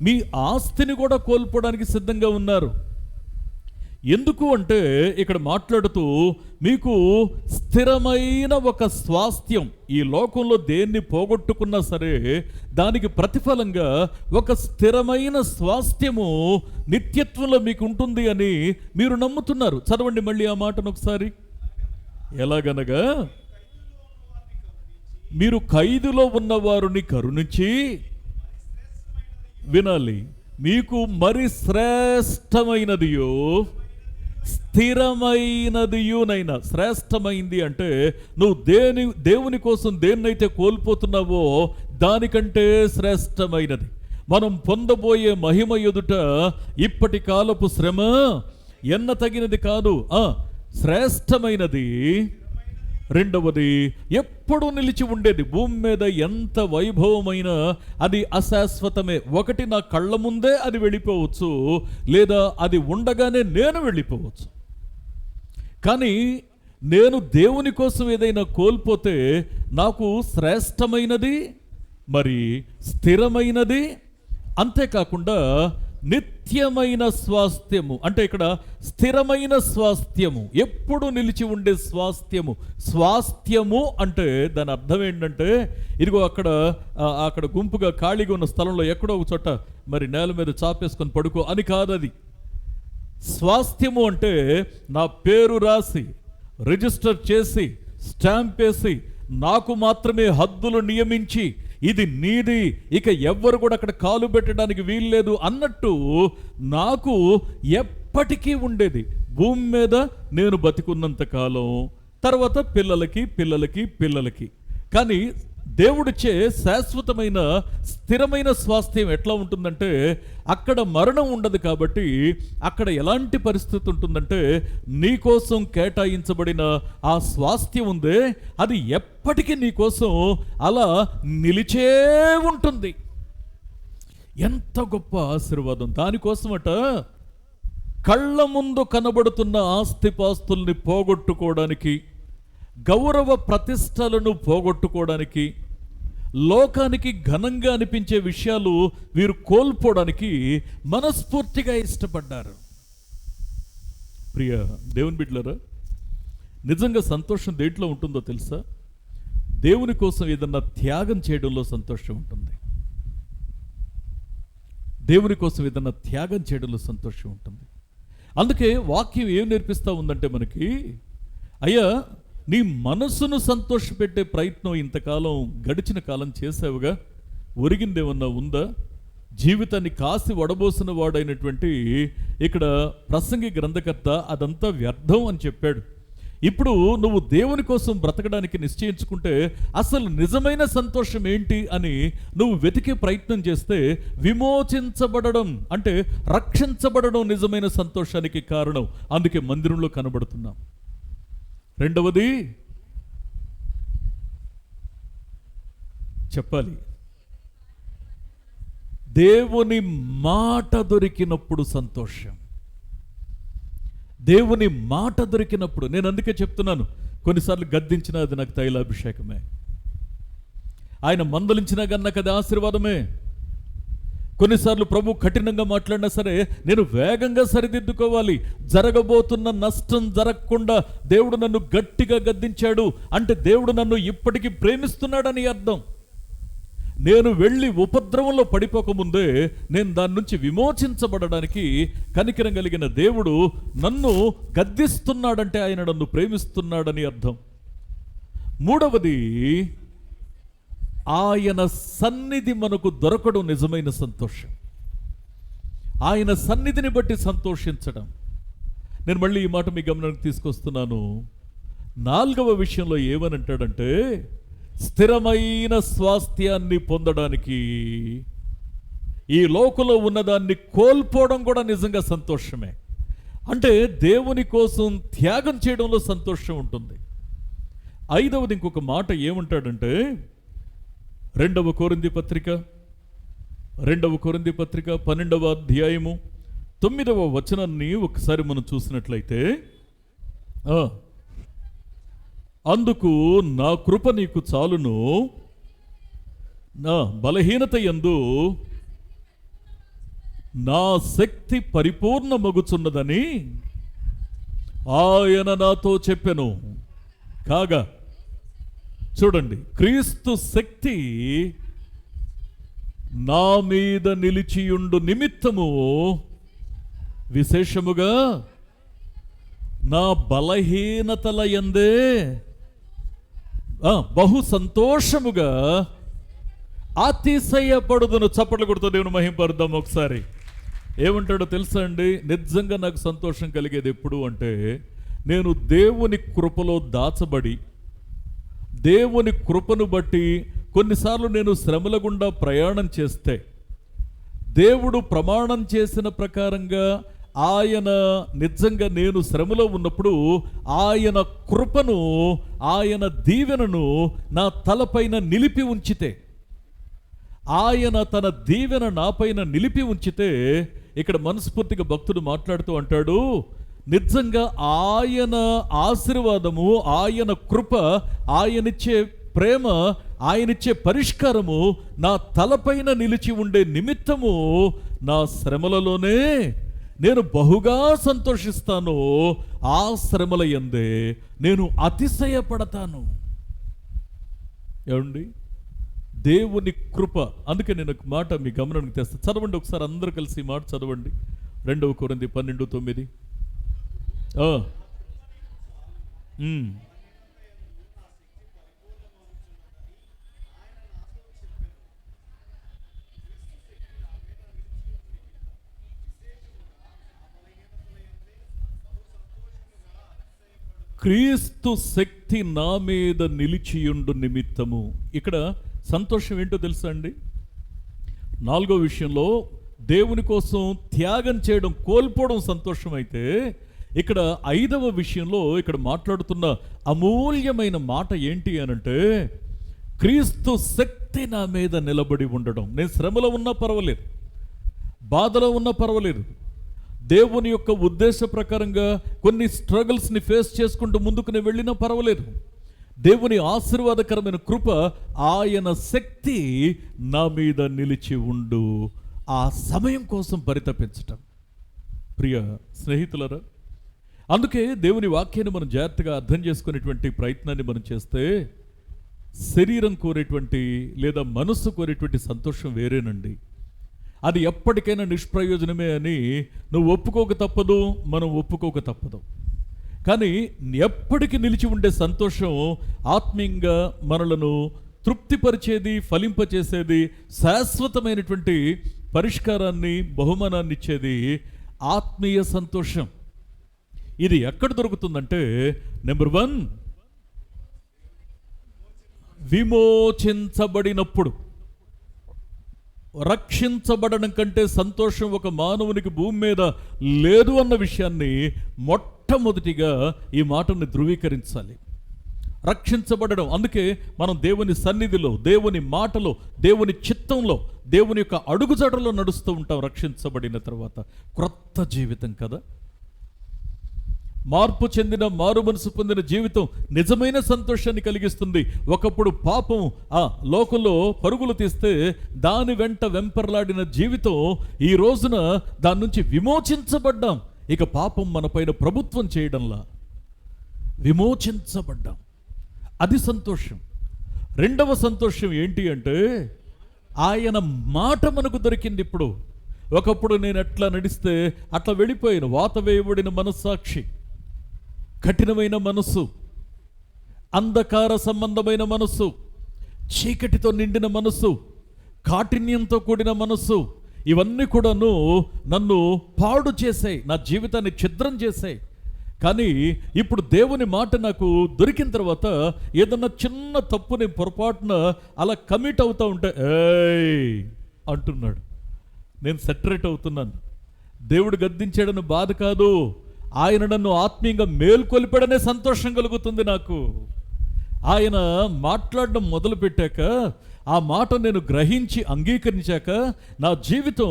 మీ ఆస్తిని కూడా కోల్పోవడానికి సిద్ధంగా ఉన్నారు. ఎందుకు అంటే ఇక్కడ మాట్లాడుతూ మీకు స్థిరమైన ఒక స్వాస్థ్యం, ఈ లోకంలో దేన్ని పోగొట్టుకున్నా సరే దానికి ప్రతిఫలంగా ఒక స్థిరమైన స్వాస్థ్యము నిత్యత్వంలో మీకు ఉంటుంది అని మీరు నమ్ముతున్నారు. చదవండి మళ్ళీ ఆ మాటను ఒకసారి. ఎలాగనగా మీరు ఖైదులో ఉన్నవారిని కరుణించి, వినాలి, మీకు మరి శ్రేష్టమైనదియో స్థిరమైనదియునైనా. శ్రేష్టమైంది అంటే నువ్వు దేవుని కోసం దేన్నైతే కోల్పోతున్నావో దానికంటే శ్రేష్టమైనది. మనం పొందబోయే మహిమ ఎదుట ఇప్పటి కాలపు శ్రమ ఎన్న తగినది కాదు, శ్రేష్టమైనది. రెండవది, ఎప్పుడు నిలిచి ఉండేది. భూమి మీద ఎంత వైభవమైనా అది అశాశ్వతమే. ఒకటి నా కళ్ళ ముందే అది వెళ్ళిపోవచ్చు, లేదా అది ఉండగానే నేను వెళ్ళిపోవచ్చు. కానీ నేను దేవుని కోసం ఏదైనా కోల్పోతే నాకు శ్రేష్టమైనది, మరి స్థిరమైనది, అంతేకాకుండా నిత్యమైన స్వాస్థ్యము. అంటే ఇక్కడ స్థిరమైన స్వాస్థ్యము, ఎప్పుడు నిలిచి ఉండే స్వాస్థ్యము. స్వాస్థ్యము అంటే దాని అర్థం ఏంటంటే, ఇదిగో అక్కడ గుంపుగా ఖాళీగా ఉన్న స్థలంలో ఎక్కడో ఒక చోట మరి నేల మీద చాపేసుకొని పడుకో అని కాదు. అది స్వాస్థ్యము అంటే నా పేరు రాసి, రిజిస్టర్ చేసి, స్టాంప్ వేసి, నాకు మాత్రమే హద్దులు నియమించి, ఇది నీది, ఇక ఎవ్వరు కూడా అక్కడ కాలు పెట్టడానికి వీల్లేదు అన్నట్టు నాకు ఎప్పటికీ ఉండేది. భూమి మీద నేను బతికున్నంత కాలం, తర్వాత పిల్లలకి. కానీ దేవుడిచ్చే శాశ్వతమైన స్థిరమైన స్వాస్థ్యం ఎట్లా ఉంటుందంటే, అక్కడ మరణం ఉండదు. కాబట్టి అక్కడ ఎలాంటి పరిస్థితి ఉంటుందంటే, నీకోసం కేటాయించబడిన ఆ స్వాస్థ్యం ఉందే, అది ఎప్పటికీ నీకోసం అలా నిలిచే ఉంటుంది. ఎంత గొప్ప ఆశీర్వాదం! దానికోసమట కళ్ళ ముందు కనబడుతున్న ఆస్తిపాస్తుల్ని పోగొట్టుకోవడానికి, గౌరవ ప్రతిష్టలను పోగొట్టుకోవడానికి, లోకానికి ఘనంగా అనిపించే విషయాలు వీరు కోల్పోవడానికి మనస్ఫూర్తిగా ఇష్టపడ్డారు. ప్రియ దేవుని బిడ్డలారా, నిజంగా సంతోషం దేంట్లో ఉంటుందో తెలుసా? దేవుని కోసం ఏదన్నా త్యాగం చేయడంలో సంతోషం ఉంటుంది. దేవుని కోసం ఏదన్నా త్యాగం చేయడంలో సంతోషం ఉంటుంది. అందుకే వాక్యం ఏం నేర్పిస్తూ ఉందంటే మనకి, అయ్యా నీ మనస్సును సంతోషపెట్టే ప్రయత్నం ఇంతకాలం గడిచిన కాలం చేసావుగా, ఒరిగిందేమన్నా ఉందా? జీవితాన్ని కాసి వడబోసిన వాడైనటువంటి ఇక్కడ ప్రసంగి గ్రంథకర్త అదంతా వ్యర్థం అని చెప్పాడు. ఇప్పుడు నువ్వు దేవుని కోసం బ్రతకడానికి నిశ్చయించుకుంటే అసలు నిజమైన సంతోషం ఏంటి అని నువ్వు వెతికే ప్రయత్నం చేస్తే, విమోచించబడడం అంటే రక్షించబడడం నిజమైన సంతోషానికి కారణం. అందుకే మందిరంలో కనబడుతున్నాం. రెండవది చెప్పాలి, దేవుని మాట దొరికినప్పుడు సంతోషం. దేవుని మాట దొరికినప్పుడు, నేను అందుకే చెప్తున్నాను, కొన్నిసార్లు గద్దించినా అది నాకు తైలాభిషేకమే, ఆయన మందలించినా కన్నా అది ఆశీర్వాదమే. కొన్నిసార్లు ప్రభు కఠినంగా మాట్లాడినా సరే నేను వేగంగా సరిదిద్దుకోవాలి. జరగబోతున్న నష్టం జరగకుండా దేవుడు నన్ను గట్టిగా గద్దించాడు అంటే దేవుడు నన్ను ఇప్పటికీ ప్రేమిస్తున్నాడని అర్థం. నేను వెళ్ళి ఉపద్రవంలో పడిపోకముందే నేను దాని నుంచి విమోచించబడడానికి కనికరం కలిగిన దేవుడు నన్ను గద్దిస్తున్నాడంటే ఆయన నన్ను ప్రేమిస్తున్నాడని అర్థం. మూడవది, ఆయన సన్నిధి మనకు దొరకడం నిజమైన సంతోషం. ఆయన సన్నిధిని బట్టి సంతోషించడం. నేను మళ్ళీ ఈ మాట మీ గమనానికి తీసుకొస్తున్నాను. నాలుగవ విషయంలో ఏమనంటాడంటే, స్థిరమైన స్వాస్థ్యాన్ని పొందడానికి ఈ లోకంలో ఉన్నదాన్ని కోల్పోవడం కూడా నిజంగా సంతోషమే. అంటే దేవుని కోసం త్యాగం చేయడంలో సంతోషం ఉంటుంది. ఐదవది ఇంకొక మాట ఏమంటాడంటే, రెండవ కొరింథీ పత్రిక 12వ అధ్యాయము 9వ వచనాన్ని ఒకసారి మనం చూసినట్లయితే, అందుకు నా కృప నీకు చాలును, నా బలహీనత యందు నా శక్తి పరిపూర్ణమగుచున్నదని ఆయన నాతో చెప్పెను. కాగా చూడండి, క్రీస్తు శక్తి నా మీద నిలిచియుండు నిమిత్తము విశేషముగా నా బలహీనతల యందే బహు సంతోషముగా అతిశయపడుదును. చప్పట్లు కొడుతూ దేవుని మహింపరుద్దాం ఒకసారి. ఏమంటాడో తెలుసా అండి, నిజంగా నాకు సంతోషం కలిగేది ఎప్పుడు అంటే, నేను దేవుని కృపలో దాచబడి దేవుని కృపను బట్టి కొన్నిసార్లు నేను శ్రమల గుండా ప్రయాణం చేస్తే దేవుడు ప్రమాణం చేసిన ప్రకారంగా ఆయన నిజంగా నేను శ్రమలో ఉన్నప్పుడు ఆయన కృపను, ఆయన దీవెనను నా తలపైన నిలిపి ఉంచితే, ఆయన తన దీవెన నాపైన నిలిపి ఉంచితే, ఇక్కడ మనస్ఫూర్తిగా భక్తుడు మాట్లాడుతూ అంటాడు, నిజంగా ఆయన ఆశీర్వాదము, ఆయన కృప, ఆయనిచ్చే ప్రేమ, ఆయనిచ్చే పరిష్కారము నా తలపైన నిలిచి ఉండే నిమిత్తము నా శ్రమలలోనే నేను బహుగా సంతోషిస్తాను. ఆ శ్రమల యందే నేను అతిశయపడతాను. ఏమండి, దేవుని కృప. అందుకే నేను ఒక మాట మీ గమనానికి తెస్తాను. చదవండి ఒకసారి, అందరూ కలిసి ఈ మాట చదవండి. 2 కొరింథీ 12:9. క్రీస్తు శక్తి నా మీద నిలిచియుండు నిమిత్తము. ఇక్కడ సంతోషం ఏంటో తెలుసా అండి? 4వ విషయంలో దేవుని కోసం త్యాగం చేయడం, కోల్పోవడం సంతోషం అయితే, ఇక్కడ 5వ విషయంలో ఇక్కడ మాట్లాడుతున్న అమూల్యమైన మాట ఏంటి అనంటే, క్రీస్తు శక్తి నా మీద నిలబడి ఉండడం. నేను శ్రమలో ఉన్నా పర్వాలేదు, బాధలో ఉన్నా పర్వాలేదు, దేవుని యొక్క ఉద్దేశ ప్రకారంగా కొన్ని స్ట్రగుల్స్ని ఫేస్ చేసుకుంటూ ముందుకు నేను వెళ్ళినా పర్వాలేదు, దేవుని ఆశీర్వాదకరమైన కృప, ఆయన శక్తి నా మీద నిలిచి ఉండు. ఆ సమయం కోసం పరితపించటం. ప్రియ స్నేహితులరా, అందుకే దేవుని వాక్యాన్ని మనం జాగ్రత్తగా అర్థం చేసుకునేటువంటి ప్రయత్నాన్ని మనం చేస్తే, శరీరం కోరేటువంటి లేదా మనస్సు కోరేటువంటి సంతోషం వేరేనండి. అది ఎప్పటికైనా నిష్ప్రయోజనమే అని నువ్వు ఒప్పుకోక తప్పదు, మనం ఒప్పుకోక తప్పదు. కానీ ఎప్పటికీ నిలిచి ఉండే సంతోషం, ఆత్మీయంగా మనలను తృప్తిపరిచేది, ఫలింపచేసేది, శాశ్వతమైనటువంటి పరిష్కారాన్ని, బహుమానాన్ని ఇచ్చేది ఆత్మీయ సంతోషం. ఇది ఎక్కడ దొరుకుతుందంటే, నెంబర్ 1, విమోచించబడినప్పుడు. రక్షించబడడం కంటే సంతోషం ఒక మానవునికి భూమి మీద లేదు అన్న విషయాన్ని మొట్టమొదటిగా ఈ మాటను ధృవీకరించాలి. రక్షించబడడం, అందుకే మనం దేవుని సన్నిధిలో, దేవుని మాటలో, దేవుని చిత్తంలో, దేవుని యొక్క అడుగుజాడలో నడుస్తూ ఉంటాం. రక్షించబడిన తర్వాత క్రొత్త జీవితం కదా. మార్పు చెందిన, మారు మనసు పొందిన జీవితం నిజమైన సంతోషాన్ని కలిగిస్తుంది. ఒకప్పుడు పాపం ఆ లోకంలో పరుగులు తీస్తే దాని వెంట వెంపర్లాడిన జీవితం, ఈ రోజున దాని నుంచి విమోచించబడ్డాం. ఇక పాపం మన పైన ప్రభుత్వం చేయడంలా విమోచించబడ్డాం. అది సంతోషం. రెండవ సంతోషం ఏంటి అంటే, ఆయన మాట మనకు దొరికింది. ఇప్పుడు ఒకప్పుడు నేను ఎట్లా నడిస్తే అట్లా వెళ్ళిపోయాను. వాత వేయబడిన మనస్సాక్షి, కఠినమైన మనస్సు, అంధకార సంబంధమైన మనస్సు, చీకటితో నిండిన మనస్సు, కాఠిన్యంతో కూడిన మనస్సు, ఇవన్నీ కూడాను నన్ను పాడు చేశాయి, నా జీవితాన్ని ఛిద్రం చేశాయి. కానీ ఇప్పుడు దేవుని మాట నాకు దొరికిన తర్వాత ఏదన్నా చిన్న తప్పుని పొరపాటున అలా కమిట్ అవుతూ ఉంటే ఏయ్ అంటున్నాడు. నేను సెటరేట్ అవుతున్నాను. దేవుడు గద్దించాడని బాధ కాదు, ఆయన నన్ను ఆత్మీయంగా మేల్కొలిపాడనే సంతోషం కలుగుతుంది నాకు. ఆయన మాట్లాడడం మొదలుపెట్టాక, ఆ మాట నేను గ్రహించి అంగీకరించాక నా జీవితం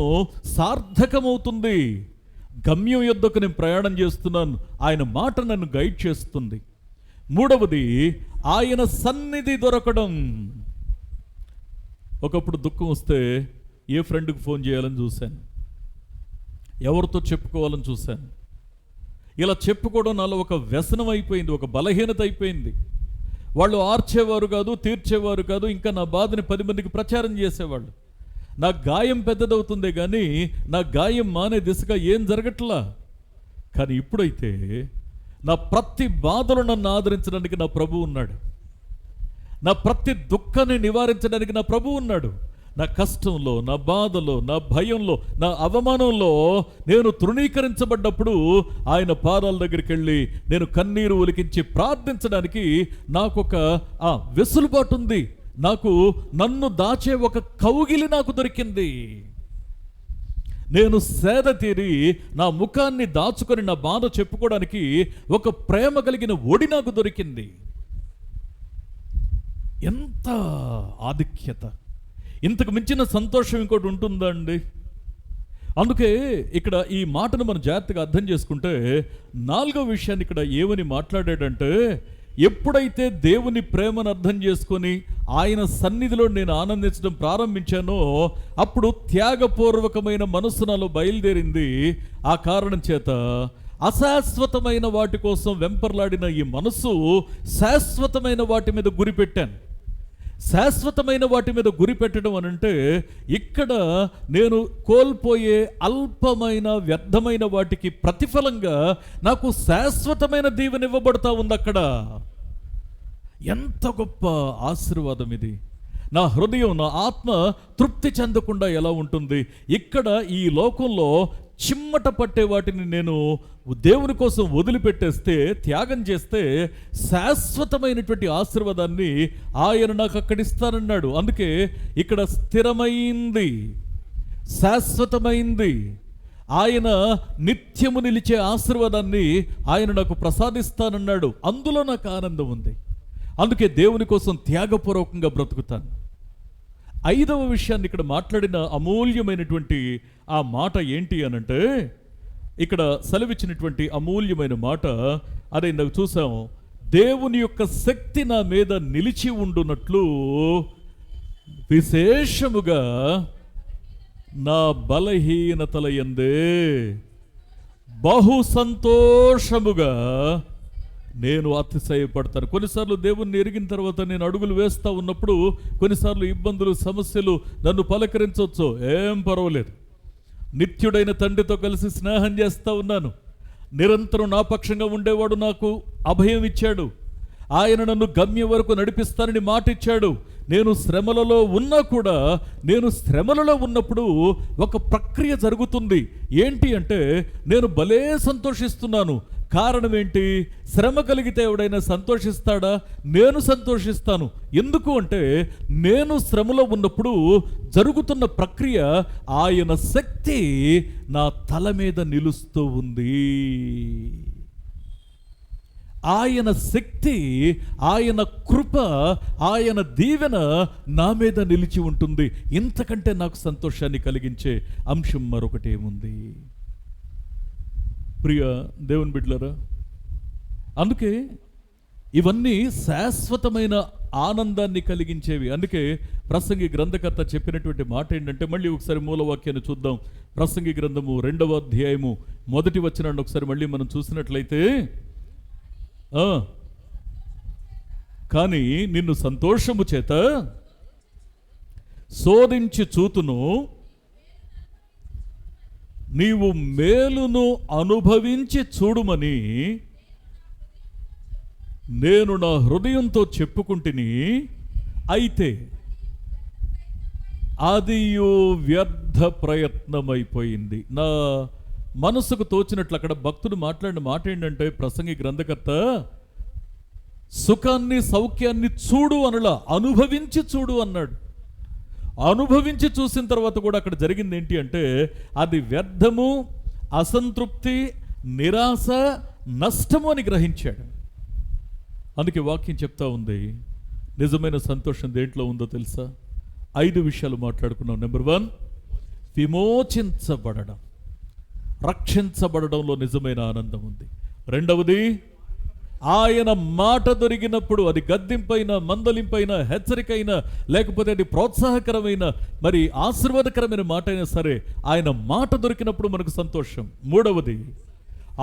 సార్థకమవుతుంది. గమ్యం యొద్దకు నేను ప్రయాణం చేస్తున్నాను. ఆయన మాట నన్ను గైడ్ చేస్తుంది. మూడవది, ఆయన సన్నిధి దొరకడం. ఒకప్పుడు దుఃఖం వస్తే ఏ ఫ్రెండ్కి ఫోన్ చేయాలని చూశాను, ఎవరితో చెప్పుకోవాలని చూశాను. ఇలా చెప్పుకోవడం నాలో ఒక వ్యసనం అయిపోయింది, ఒక బలహీనత అయిపోయింది. వాళ్ళు ఆర్చేవారు కాదు, తీర్చేవారు కాదు, ఇంకా నా బాధని 10 మందికి ప్రచారం చేసేవాళ్ళు. నా గాయం పెద్దదవుతుందే కానీ నా గాయం మానే దిశగా ఏం జరగట్లా. కానీ ఇప్పుడైతే నా ప్రతి బాధలు నన్ను ఆదరించడానికి నా ప్రభువు ఉన్నాడు. నా ప్రతి దుఃఖాన్ని నివారించడానికి నా ప్రభువు ఉన్నాడు. నా కష్టంలో, నా బాధలో, నా భయంలో, నా అవమానంలో నేను తృణీకరించబడ్డప్పుడు ఆయన పాదాల దగ్గరికి వెళ్ళి నేను కన్నీరు ఒలికించి ప్రార్థించడానికి నాకొక వెసులుబాటు ఉంది. నాకు నన్ను దాచే ఒక కౌగిలి నాకు దొరికింది. నేను సేద తీరి నా ముఖాన్ని దాచుకొని నా బాధ చెప్పుకోవడానికి ఒక ప్రేమ కలిగిన ఒడి నాకు దొరికింది. ఎంత ఆధిక్యత! ఇంతకు మించిన సంతోషం ఇంకోటి ఉంటుందా అండి? అందుకే ఇక్కడ ఈ మాటను మనం జాగ్రత్తగా అర్థం చేసుకుంటే, 4వ విషయాన్ని ఇక్కడ ఏమని మాట్లాడాడంటే, ఎప్పుడైతే దేవుని ప్రేమను అర్థం చేసుకొని ఆయన సన్నిధిలో నేను ఆనందించడం ప్రారంభించానో అప్పుడు త్యాగపూర్వకమైన మనస్సు నాలో బయలుదేరింది. ఆ కారణం చేత అశాశ్వతమైన వాటి కోసం వెంపర్లాడిన ఈ మనస్సు శాశ్వతమైన వాటి మీద గురిపెట్టాను. శాశ్వతమైన వాటి మీద గురి పెట్టడం అనంటే, ఇక్కడ నేను కోల్పోయే అల్పమైన వ్యర్థమైన వాటికి ప్రతిఫలంగా నాకు శాశ్వతమైన దీవెన ఇవ్వబడతా ఉంది. అక్కడ ఎంత గొప్ప ఆశీర్వాదం ఇది! నా హృదయం, నా ఆత్మ తృప్తి చెందకుండా ఎలా ఉంటుంది? ఇక్కడ ఈ లోకంలో చిమ్మట పట్టే వాటిని నేను దేవుని కోసం వదిలిపెట్టేస్తే, త్యాగం చేస్తే శాశ్వతమైనటువంటి ఆశీర్వాదాన్ని ఆయన నాకు అక్కడ ఇస్తానన్నాడు. అందుకే ఇక్కడ స్థిరమైంది, శాశ్వతమైంది, ఆయన నిత్యము నిలిచే ఆశీర్వాదాన్ని ఆయన నాకు ప్రసాదిస్తానన్నాడు. అందులో నాకు ఆనందం ఉంది. అందుకే దేవుని కోసం త్యాగపూర్వకంగా బ్రతుకుతాను. 5వ విషయాన్ని ఇక్కడ మాట్లాడిన అమూల్యమైనటువంటి ఆ మాట ఏంటి అనంటే, ఇక్కడ సెలవిచ్చినటువంటి అమూల్యమైన మాట అదే ఇందాక చూసాం. దేవుని యొక్క శక్తి నా మీద నిలిచి ఉండునట్లు విశేషముగా నా బలహీనతల యందే బహు సంతోషముగా నేను అతిశయపడతాను. కొన్నిసార్లు దేవుణ్ణి ఎరిగిన తర్వాత నేను అడుగులు వేస్తూ ఉన్నప్పుడు కొన్నిసార్లు ఇబ్బందులు, సమస్యలు నన్ను పలకరించవచ్చు. ఏం పర్వాలేదు, నిత్యుడైన తండ్రితో కలిసి స్నేహం చేస్తూ ఉన్నాను. నిరంతరం నా పక్షంగా ఉండేవాడు నాకు అభయం ఇచ్చాడు. ఆయన నన్ను గమ్యం వరకు నడిపిస్తానని మాట ఇచ్చాడు. నేను శ్రమలలో ఉన్నా కూడా, నేను శ్రమలలో ఉన్నప్పుడు ఒక ప్రక్రియ జరుగుతుంది. ఏంటి అంటే, నేను భలే సంతోషిస్తున్నాను. కారణం ఏంటి? శ్రమ కలిగితే ఎవడైనా సంతోషిస్తాడా? నేను సంతోషిస్తాను. ఎందుకు అంటే, నేను శ్రమలో ఉన్నప్పుడు జరుగుతున్న ప్రక్రియ ఆయన శక్తి నా తల మీద నిలుస్తూ ఉంది. ఆయన శక్తి, ఆయన కృప, ఆయన దీవెన నా మీద నిలిచి ఉంటుంది. ఇంతకంటే నాకు సంతోషాన్ని కలిగించే అంశం మరొకటి ఏముంది? ప్రియ దేవుని బిడ్డలారా, అందుకే ఇవన్నీ శాశ్వతమైన ఆనందాన్ని కలిగించేవి. అందుకే ప్రసంగి గ్రంథకర్త చెప్పినటువంటి మాట ఏంటంటే, మళ్ళీ ఒకసారి మూలవాక్యాన్ని చూద్దాం. ప్రసంగి గ్రంథము 2వ అధ్యాయము 1వ వచనాన్ని ఒకసారి మళ్ళీ మనం చూసినట్లయితే, కానీ నిన్ను సంతోషము చేత శోధించి చూతును, నీవు మేలును అనుభవించి చూడుమని నేను నా హృదయంతో చెప్పుకుంటుని, అయితే అది వ్యర్థ ప్రయత్నమైపోయింది. నా మనసుకు తోచినట్లు అక్కడ భక్తుడు మాట్లాడిన మాట ఏంటంటే, ప్రసంగి గ్రంథకర్త సుఖాన్ని సౌఖ్యాన్ని చూడు అనలా, అనుభవించి చూడు అన్నాడు. అనుభవించి చూసిన తర్వాత కూడా అక్కడ జరిగింది ఏంటి అంటే, అది వ్యర్థము, అసంతృప్తి, నిరాశ, నష్టము అని గ్రహించాడు. అందుకే వాక్యం చెప్తా ఉంది, నిజమైన సంతోషం దేంట్లో ఉందో తెలుసా? 5 విషయాలు మాట్లాడుకున్నాం. నెంబర్ 1, విమోచించబడడం, రక్షించబడడంలో నిజమైన ఆనందం ఉంది. రెండవది, ఆయన మాట దొరికినప్పుడు, అది గద్దింపైన, మందలింపైన, హెచ్చరికైన, లేకపోతే అది ప్రోత్సాహకరమైన, మరి ఆశీర్వాదకరమైన మాట అయినా సరే, ఆయన మాట దొరికినప్పుడు మనకు సంతోషం. మూడవది,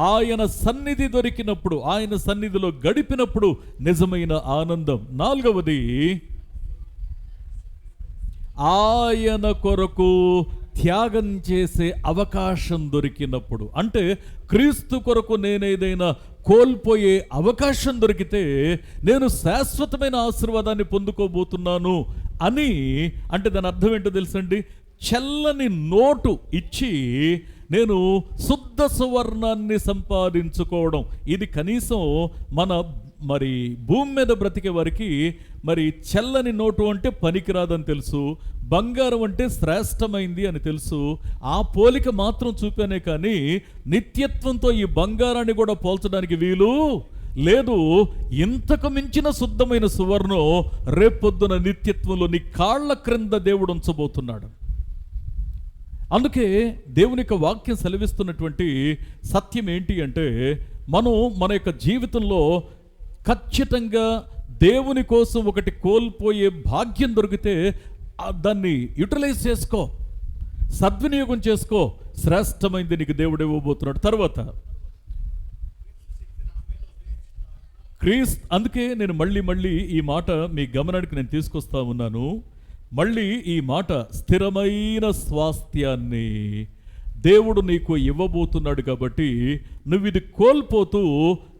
ఆయన సన్నిధి దొరికినప్పుడు, ఆయన సన్నిధిలో గడిపినప్పుడు నిజమైన ఆనందం. నాలుగవది, ఆయన కొరకు త్యాగం చేసే అవకాశం దొరికినప్పుడు. అంటే క్రీస్తు కొరకు నేనేదైనా కోల్పోయే అవకాశం దొరికితే నేను శాశ్వతమైన ఆశీర్వాదాన్ని పొందుకోబోతున్నాను అని, అంటే దాని అర్థం ఏంటో తెలుసండి? చల్లని నోటు ఇచ్చి నేను శుద్ధ సువర్ణాన్ని సంపాదించుకోవడం. ఇది కనీసం మన మరి భూమి మీద బ్రతికే వారికి మరి చల్లని నోటు అంటే పనికిరాదని తెలుసు, బంగారం అంటే శ్రేష్టమైంది అని తెలుసు. ఆ పోలిక మాత్రం చూపానే కానీ నిత్యత్వంతో ఈ బంగారాన్ని కూడా పోల్చడానికి వీలు లేదు. ఇంతకు మించిన శుద్ధమైన సువర్ణం రేపొద్దున నిత్యత్వంలో నీ కాళ్ళ క్రింద దేవుడు ఉంచబోతున్నాడు. అందుకే దేవుని యొక్క వాక్యం సెలవిస్తున్నటువంటి సత్యం ఏంటి అంటే, మనం మన యొక్క జీవితంలో ఖచ్చితంగా దేవుని కోసం ఒకటి కోల్పోయే భాగ్యం దొరికితే దాన్ని యుటిలైజ్ చేసుకో, సద్వినియోగం చేసుకో. శ్రేష్టమైంది నీకు దేవుడు ఇవ్వబోతున్నాడు. తర్వాత అందుకే నేను మళ్ళీ ఈ మాట మీ గమనానికి నేను తీసుకొస్తా ఉన్నాను. మళ్ళీ ఈ మాట, స్థిరమైన స్వాస్థ్యాన్ని దేవుడు నీకు ఇవ్వబోతున్నాడు కాబట్టి నువ్వు ఇది కోల్పోతూ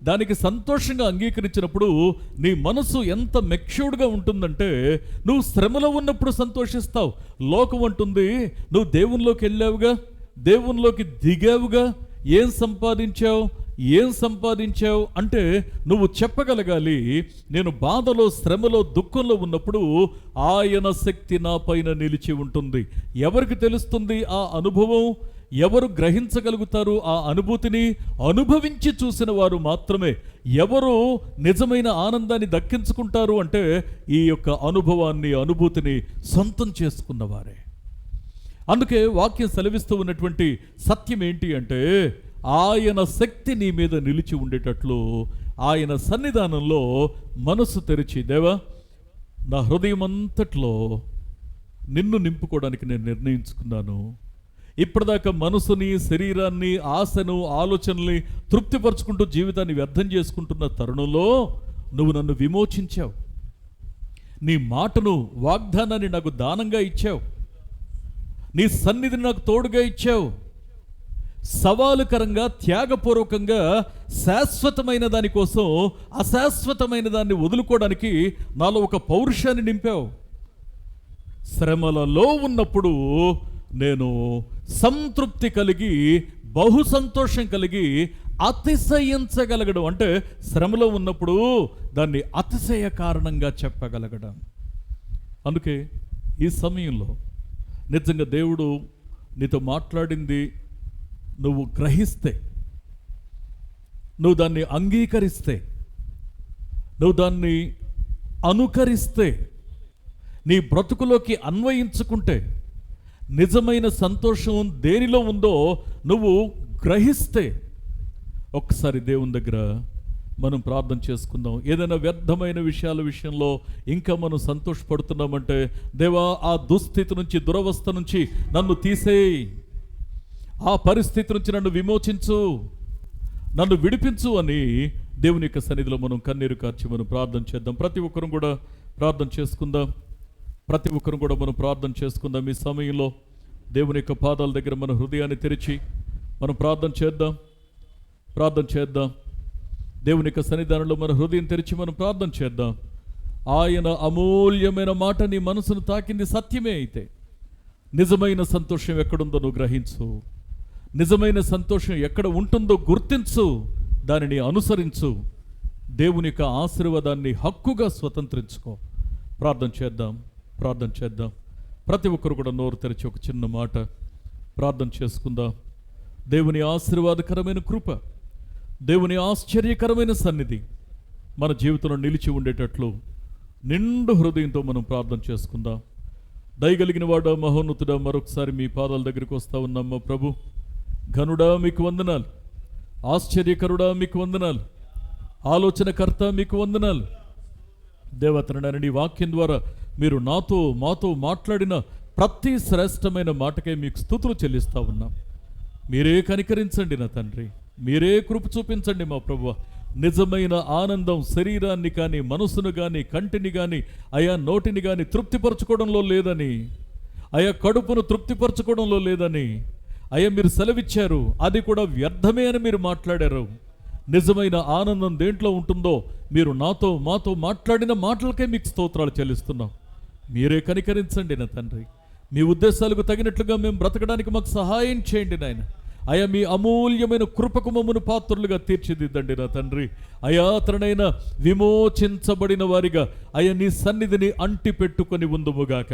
దానికి సంతోషంగా అంగీకరించినప్పుడు నీ మనసు ఎంత మెచ్యూర్డ్గా ఉంటుందంటే, నువ్వు శ్రమలో ఉన్నప్పుడు సంతోషిస్తావు. లోకం అంటుంది, నువ్వు దేవునిలోకి వెళ్ళావుగా, దేవునిలోకి దిగావుగా, ఏం సంపాదించావు అంటే నువ్వు చెప్పగలగాలి, నేను బాధలో, శ్రమలో, దుఃఖంలో ఉన్నప్పుడు ఆయన శక్తి నా పైన నిలిచి ఉంటుంది. ఎవరికి తెలుస్తుంది ఆ అనుభవం? ఎవరు గ్రహించగలుగుతారు ఆ అనుభూతిని? అనుభవించి చూసిన వారు మాత్రమే. ఎవరు నిజమైన ఆనందాన్ని దక్కించుకుంటారు అంటే ఈ యొక్క అనుభవాన్ని, అనుభూతిని సొంతం చేసుకున్నవారే. అందుకే వాక్యం సెలవిస్తూ ఉన్నటువంటి సత్యం ఏంటి అంటే, ఆయన శక్తి నీ మీద నిలిచి ఉండేటట్లు ఆయన సన్నిధానంలో మనసు తెరిచి, దేవా నా హృదయం అంతట్లో నిన్ను నింపుకోవడానికి నేను నిర్ణయించుకున్నాను. ఇప్పటిదాకా మనసుని, శరీరాన్ని, ఆశను, ఆలోచనల్ని తృప్తిపరుచుకుంటూ జీవితాన్ని వ్యర్థం చేసుకుంటున్న తరుణంలో నువ్వు నన్ను విమోచించావు. నీ మాటను, వాగ్దానాన్ని నాకు దానంగా ఇచ్చావు. నీ సన్నిధిని నాకు తోడుగా ఇచ్చావు. సవాలుకరంగా, త్యాగపూర్వకంగా శాశ్వతమైన దానికోసం అశాశ్వతమైన దాన్ని వదులుకోవడానికి నాలో ఒక పౌరుషాన్ని నింపావు. శ్రమలలో ఉన్నప్పుడు నేను సంతృప్తి కలిగి, బహు సంతోషం కలిగి అతిశయించగలగడం, అంటే శ్రమలో ఉన్నప్పుడు దాన్ని అతిశయ కారణంగా చెప్పగలగడం. అందుకే ఈ సమయంలో నిజంగా దేవుడు నీతో మాట్లాడింది నువ్వు గ్రహిస్తే, నువ్వు దాన్ని అంగీకరిస్తే, నువ్వు దాన్ని అనుకరిస్తే, నీ బ్రతుకులోకి అన్వయించుకుంటే, నిజమైన సంతోషం దేనిలో ఉందో నువ్వు గ్రహిస్తే, ఒక్కసారి దేవుని దగ్గర మనం ప్రార్థన చేసుకుందాం. ఏదైనా వ్యర్థమైన విషయాల విషయంలో ఇంకా మనం సంతోషపడుతున్నామంటే, దేవా ఆ దుస్థితి నుంచి, దురవస్థ నుంచి నన్ను తీసేయి, ఆ పరిస్థితి నుంచి నన్ను విమోచించు, నన్ను విడిపించు అని దేవుని యొక్క సన్నిధిలో మనం కన్నీరు కార్చి మనం ప్రార్థన చేద్దాం. ప్రతి ఒక్కరం కూడా ప్రార్థన చేసుకుందాం. ప్రతి ఒక్కరం కూడా మనం ప్రార్థన చేసుకుందాం. ఈ సమయంలో దేవుని యొక్క పాదాల దగ్గర మన హృదయాన్ని తెరిచి మనం ప్రార్థన చేద్దాం. ప్రార్థన చేద్దాం. దేవుని యొక్క సన్నిధానంలో మన హృదయం తెరిచి మనం ప్రార్థన చేద్దాం. ఆయన అమూల్యమైన మాట నీ మనసును తాకింది సత్యమే అయితే, నిజమైన సంతోషం ఎక్కడుందో నువ్వు గ్రహించు. నిజమైన సంతోషం ఎక్కడ ఉంటుందో గుర్తించు, దానిని అనుసరించు. దేవుని యొక్క ఆశీర్వాదాన్ని హక్కుగా స్వతంత్రించుకో. ప్రార్థన చేద్దాం. ప్రార్థన చేద్దాం. ప్రతి ఒక్కరు కూడా నోరు తెరిచి ఒక చిన్న మాట ప్రార్థన చేసుకుందాం. దేవుని ఆశీర్వాదకరమైన కృప, దేవుని ఆశ్చర్యకరమైన సన్నిధి మన జీవితంలో నిలిచి ఉండేటట్లు నిండు హృదయంతో మనం ప్రార్థన చేసుకుందాం. దయగలిగిన వాడా, మహోన్నతుడా, మరొకసారి మీ పాదాల దగ్గరికి వస్తా ఉన్నాం. ప్రభు ఘనుడా మీకు వందనాలు, ఆశ్చర్యకరుడా మీకు వందనాలు, ఆలోచనకర్త మీకు వందనాలు. దేవతనని నీ వాక్యం ద్వారా మీరు మాతో మాట్లాడిన ప్రతి శ్రేష్టమైన మాటకే మీకు స్తుతులు చెల్లిస్తూ ఉన్నాం. మీరే కనికరించండి నా తండ్రి, మీరే కృప చూపించండి మా ప్రభువా. నిజమైన ఆనందం శరీరాన్ని కానీ, మనసును కానీ, కంటిని కానీ, అయా నోటిని కానీ తృప్తిపరచుకోవడంలో లేదని, అయా కడుపును తృప్తిపరచుకోవడంలో లేదని అయ్యా మీరు సెలవిచ్చారు. అది కూడా వ్యర్థమే అని మీరు మాట్లాడారు. నిజమైన ఆనందం దేంట్లో ఉంటుందో మీరు మాతో మాట్లాడిన మాటలకే మీకు స్తోత్రాలు చెల్లిస్తున్నాం. మీరే కనికరించండి నా తండ్రి. మీ ఉద్దేశాలకు తగినట్లుగా మేము బ్రతకడానికి మాకు సహాయం చేయండి నాయన. అయా మీ అమూల్యమైన కృపకు మమ్మను పాత్రులుగా తీర్చిదిద్దండి నా తండ్రి. అయా తననైనా విమోచించబడిన వారిగా అయా నీ సన్నిధిని అంటి పెట్టుకొని ఉందుముగాక.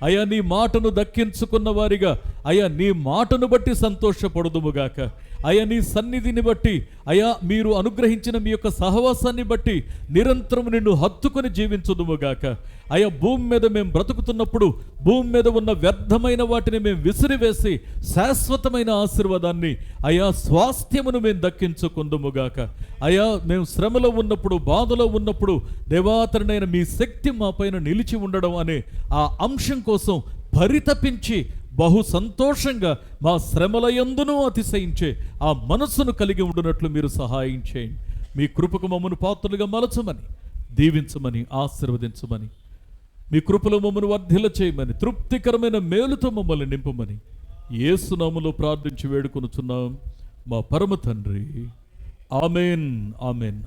అయా నీ మాటను దక్కించుకున్న వారిగా అయా నీ మాటను బట్టి సంతోషపడుదుముగాక. అయా నీ సన్నిధిని బట్టి, అయా మీరు అనుగ్రహించిన మీ యొక్క సహవాసాన్ని బట్టి నిరంతరం నిన్ను హత్తుకొని జీవించుదుముగాక. అయా భూమి మీద మేము బ్రతుకుతున్నప్పుడు భూమి మీద ఉన్న వ్యర్థమైన వాటిని మేము విసిరివేసి శాశ్వతమైన ఆశీర్వాదాన్ని, అయా స్వాస్థ్యమును మేము దక్కించుకుందుముగాక. అయా మేము శ్రమలో ఉన్నప్పుడు, బాధలో ఉన్నప్పుడు దేవాతరణైన మీ శక్తి మా పైన నిలిచి ఉండడం అనే ఆ అంశం కోసం పరితపించి బహు సంతోషంగా మా శ్రమల యందును అతిశయించే ఆ మనస్సును కలిగి ఉండునట్లు మీరు సహాయం చేయండి. మీ కృపకు మమ్మను పాత్రలుగా మలచమని, దీవించమని, ఆశీర్వదించమని, మీ కృపలో మమ్మను వర్ధిల్ల చేయమని, తృప్తికరమైన మేలుతో మమ్మల్ని నింపమని యేసు నామములో ప్రార్థించి వేడుకొనుచున్నాం మా పరమ తండ్రి. ఆమెన్. ఆమెన్.